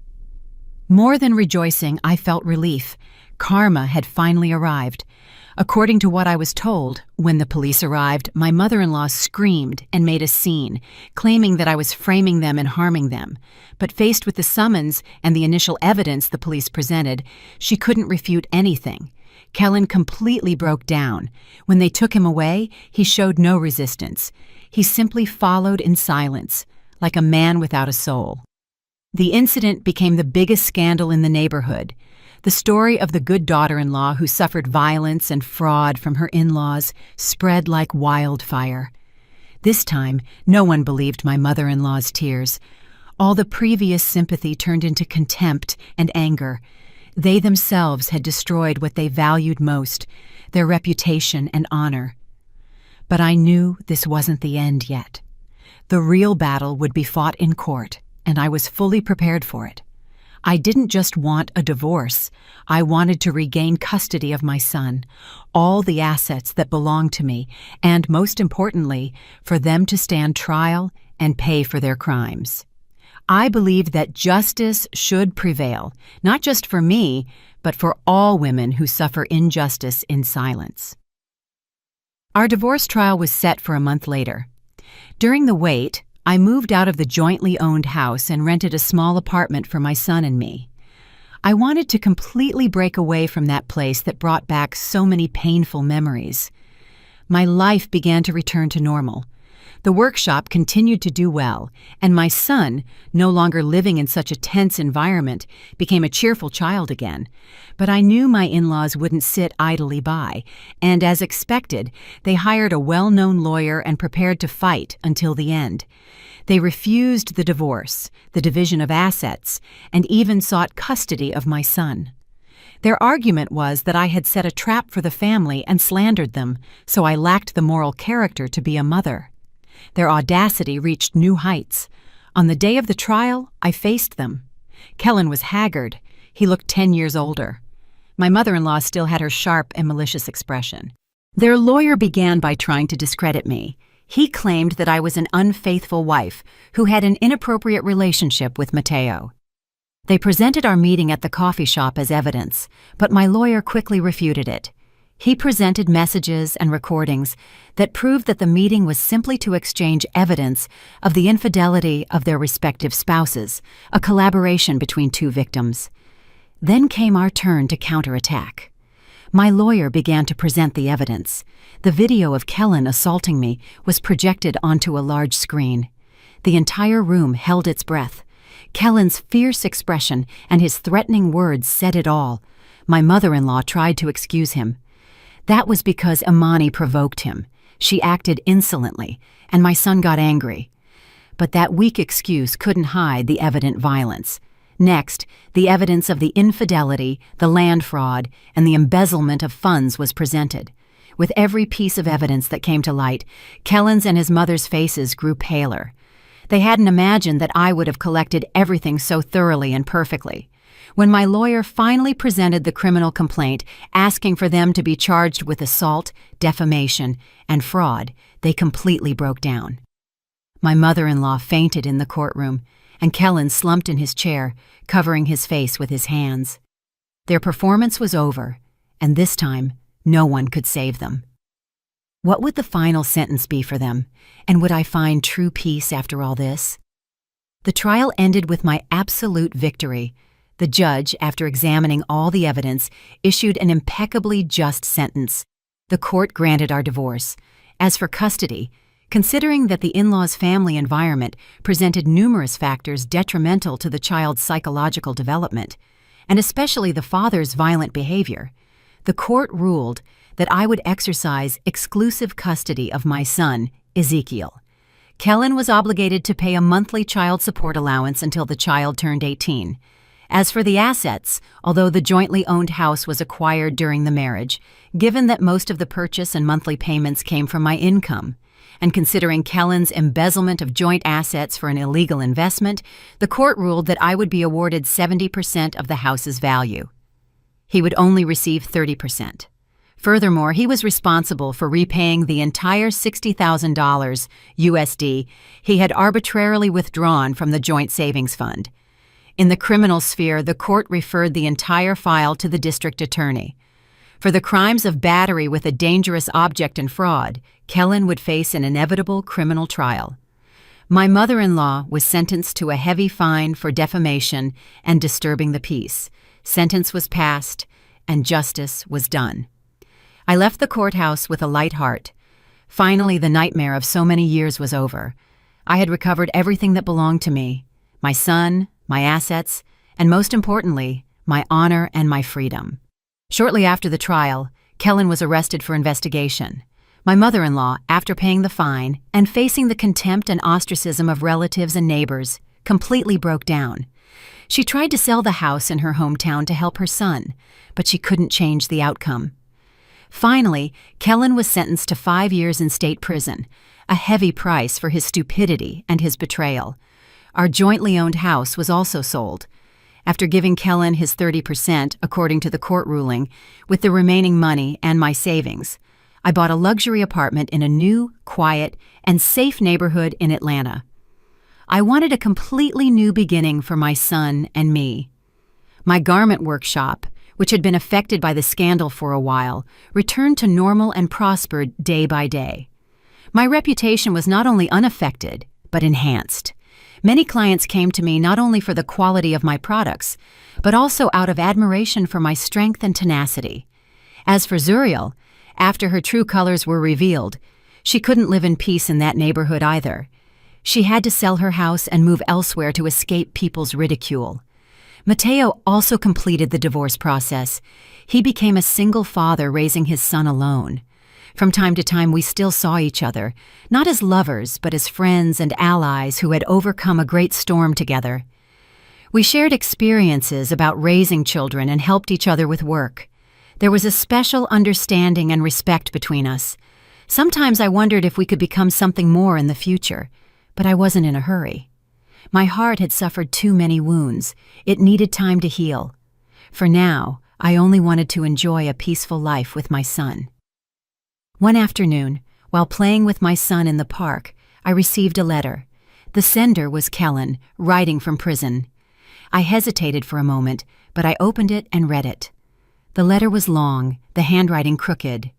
More than rejoicing, I felt relief. Karma had finally arrived. According to what I was told, when the police arrived, my mother-in-law screamed and made a scene, claiming that I was framing them and harming them. But faced with the summons and the initial evidence the police presented, she couldn't refute anything. Kellen completely broke down. When they took him away, he showed no resistance. He simply followed in silence, like a man without a soul. The incident became the biggest scandal in the neighborhood. The story of the good daughter-in-law who suffered violence and fraud from her in-laws spread like wildfire. This time, no one believed my mother-in-law's tears. All the previous sympathy turned into contempt and anger. They themselves had destroyed what they valued most, their reputation and honor. But I knew this wasn't the end yet. The real battle would be fought in court, and I was fully prepared for it. I didn't just want a divorce. I wanted to regain custody of my son, all the assets that belonged to me, and most importantly, for them to stand trial and pay for their crimes. I believed that justice should prevail, not just for me, but for all women who suffer injustice in silence. Our divorce trial was set for a month later. During the wait, I moved out of the jointly owned house and rented a small apartment for my son and me. I wanted to completely break away from that place that brought back so many painful memories. My life began to return to normal. The workshop continued to do well, and my son, no longer living in such a tense environment, became a cheerful child again. But I knew my in-laws wouldn't sit idly by, and as expected, they hired a well-known lawyer and prepared to fight until the end. They refused the divorce, the division of assets, and even sought custody of my son. Their argument was that I had set a trap for the family and slandered them, so I lacked the moral character to be a mother. Their audacity reached new heights. On the day of the trial, I faced them. Kellen was haggard. He looked 10 years older. My mother-in-law still had her sharp and malicious expression. Their lawyer began by trying to discredit me. He claimed that I was an unfaithful wife who had an inappropriate relationship with Mateo. They presented our meeting at the coffee shop as evidence, but my lawyer quickly refuted it. He presented messages and recordings that proved that the meeting was simply to exchange evidence of the infidelity of their respective spouses, a collaboration between two victims. Then came our turn to counterattack. My lawyer began to present the evidence. The video of Kellen assaulting me was projected onto a large screen. The entire room held its breath. Kellen's fierce expression and his threatening words said it all. My mother-in-law tried to excuse him. That was because Imani provoked him. She acted insolently, and my son got angry. But that weak excuse couldn't hide the evident violence. Next, the evidence of the infidelity, the land fraud, and the embezzlement of funds was presented. With every piece of evidence that came to light, Kellen's and his mother's faces grew paler. They hadn't imagined that I would have collected everything so thoroughly and perfectly. When my lawyer finally presented the criminal complaint asking for them to be charged with assault, defamation, and fraud, they completely broke down. My mother-in-law fainted in the courtroom, and Kellen slumped in his chair, covering his face with his hands. Their performance was over, and this time, no one could save them. What would the final sentence be for them, and would I find true peace after all this? The trial ended with my absolute victory. The judge, after examining all the evidence, issued an impeccably just sentence. The court granted our divorce. As for custody, considering that the in-laws' family environment presented numerous factors detrimental to the child's psychological development, and especially the father's violent behavior, the court ruled that I would exercise exclusive custody of my son, Ezekiel. Kellen was obligated to pay a monthly child support allowance until the child turned 18. As for the assets, although the jointly owned house was acquired during the marriage, given that most of the purchase and monthly payments came from my income, and considering Kellen's embezzlement of joint assets for an illegal investment, the court ruled that I would be awarded 70% of the house's value. He would only receive 30%. Furthermore, he was responsible for repaying the entire $60,000 USD he had arbitrarily withdrawn from the joint savings fund. In the criminal sphere, the court referred the entire file to the district attorney. For the crimes of battery with a dangerous object and fraud, Kellen would face an inevitable criminal trial. My mother-in-law was sentenced to a heavy fine for defamation and disturbing the peace. Sentence was passed, and justice was done. I left the courthouse with a light heart. Finally, the nightmare of so many years was over. I had recovered everything that belonged to me, my son, my assets, and most importantly, my honor and my freedom. Shortly after the trial, Kellen was arrested for investigation. My mother-in-law, after paying the fine and facing the contempt and ostracism of relatives and neighbors, completely broke down. She tried to sell the house in her hometown to help her son, but she couldn't change the outcome. Finally, Kellen was sentenced to 5 years in state prison, a heavy price for his stupidity and his betrayal. Our jointly owned house was also sold. After giving Kellen his 30%, according to the court ruling, with the remaining money and my savings, I bought a luxury apartment in a new, quiet, and safe neighborhood in Atlanta. I wanted a completely new beginning for my son and me. My garment workshop, which had been affected by the scandal for a while, returned to normal and prospered day by day. My reputation was not only unaffected, but enhanced. Many clients came to me not only for the quality of my products, but also out of admiration for my strength and tenacity. As for Zuriel, after her true colors were revealed, She couldn't live in peace in that neighborhood either. She had to sell her house and move elsewhere to escape people's ridicule. Matteo also completed the divorce process. He became a single father raising his son alone. From time to time, we still saw each other, not as lovers, but as friends and allies who had overcome a great storm together. We shared experiences about raising children and helped each other with work. There was a special understanding and respect between us. Sometimes I wondered if we could become something more in the future, but I wasn't in a hurry. My heart had suffered too many wounds. It needed time to heal. For now, I only wanted to enjoy a peaceful life with my son. One afternoon, while playing with my son in the park, I received a letter. The sender was Kellen, writing from prison. I hesitated for a moment, but I opened it and read it. The letter was long, the handwriting crooked.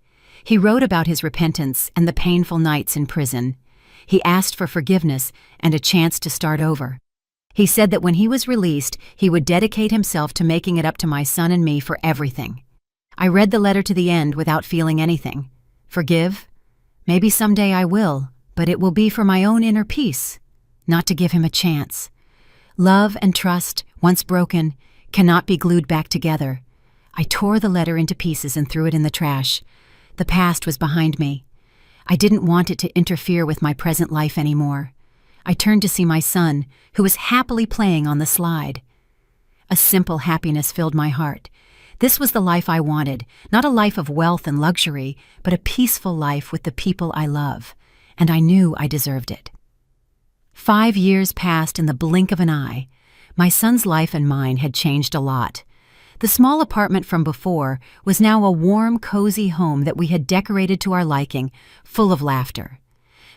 He wrote about his repentance and the painful nights in prison. He asked for forgiveness and a chance to start over. He said that when he was released, he would dedicate himself to making it up to my son and me for everything. I read the letter to the end without feeling anything. Forgive? Maybe someday I will, but it will be for my own inner peace, not to give him a chance. Love and trust, once broken, cannot be glued back together. I tore the letter into pieces and threw it in the trash. The past was behind me. I didn't want it to interfere with my present life anymore. I turned to see my son, who was happily playing on the slide. A simple happiness filled my heart. This was the life I wanted, not a life of wealth and luxury, but a peaceful life with the people I love, and I knew I deserved it. 5 years passed in the blink of an eye. My son's life and mine had changed a lot. The small apartment from before was now a warm, cozy home that we had decorated to our liking, full of laughter.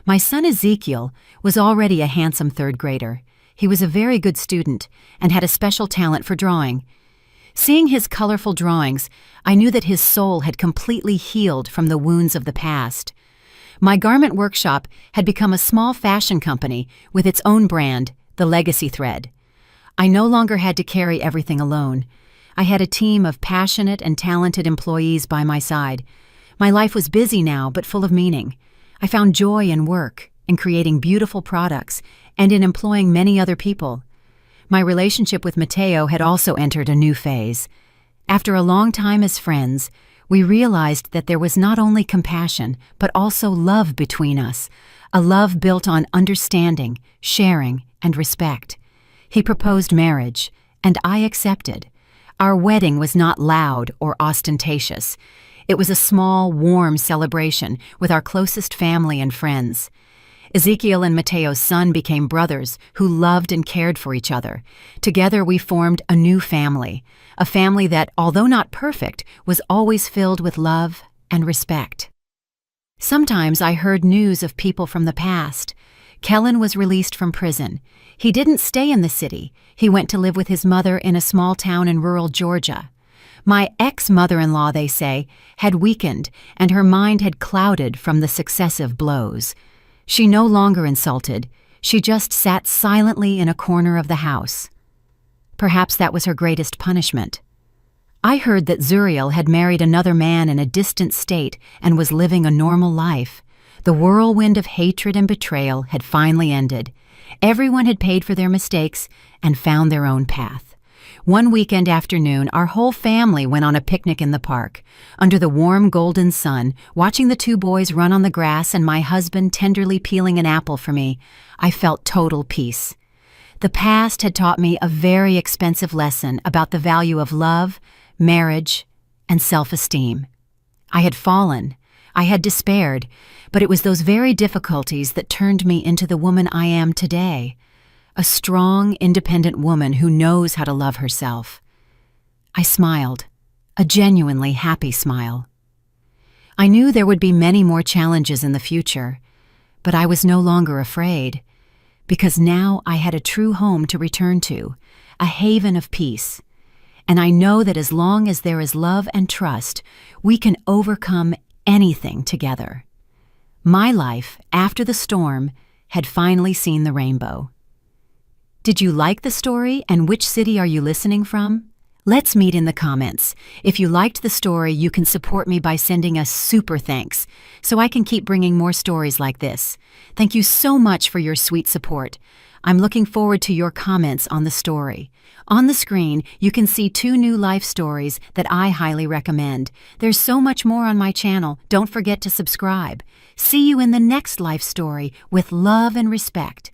My son Ezekiel was already a handsome third grader. He was a very good student and had a special talent for drawing. Seeing his colorful drawings, I knew that his soul had completely healed from the wounds of the past. My garment workshop had become a small fashion company with its own brand, the Legacy Thread. I no longer had to carry everything alone. I had a team of passionate and talented employees by my side. My life was busy now, but full of meaning. I found joy in work, in creating beautiful products, and in employing many other people. My relationship with Matteo had also entered a new phase. After a long time as friends, we realized that there was not only compassion, but also love between us, a love built on understanding, sharing, and respect. He proposed marriage, and I accepted. Our wedding was not loud or ostentatious. It was a small, warm celebration with our closest family and friends. Ezekiel and Matteo's son became brothers who loved and cared for each other. Together we formed a new family, a family that, although not perfect, was always filled with love and respect. Sometimes I heard news of people from the past. Kellen was released from prison. He didn't stay in the city. He went to live with his mother in a small town in rural Georgia. My ex-mother-in-law, they say, had weakened and her mind had clouded from the successive blows. She no longer insulted. She just sat silently in a corner of the house. Perhaps that was her greatest punishment. I heard that Zuriel had married another man in a distant state and was living a normal life. The whirlwind of hatred and betrayal had finally ended. Everyone had paid for their mistakes and found their own path. One weekend afternoon, our whole family went on a picnic in the park. Under the warm golden sun, watching the two boys run on the grass and my husband tenderly peeling an apple for me, I felt total peace. The past had taught me a very expensive lesson about the value of love, marriage, and self-esteem. I had fallen. I had despaired, but it was those very difficulties that turned me into the woman I am today. A strong, independent woman who knows how to love herself. I smiled, a genuinely happy smile. I knew there would be many more challenges in the future, but I was no longer afraid, because now I had a true home to return to, a haven of peace. And I know that as long as there is love and trust, we can overcome anything together. My life, after the storm, had finally seen the rainbow. Did you like the story, and which city are you listening from? Let's meet in the comments. If you liked the story, you can support me by sending a super thanks so I can keep bringing more stories like this. Thank you so much for your sweet support. I'm looking forward to your comments on the story. On the screen, you can see 2 new life stories that I highly recommend. There's so much more on my channel. Don't forget to subscribe. See you in the next life story with love and respect.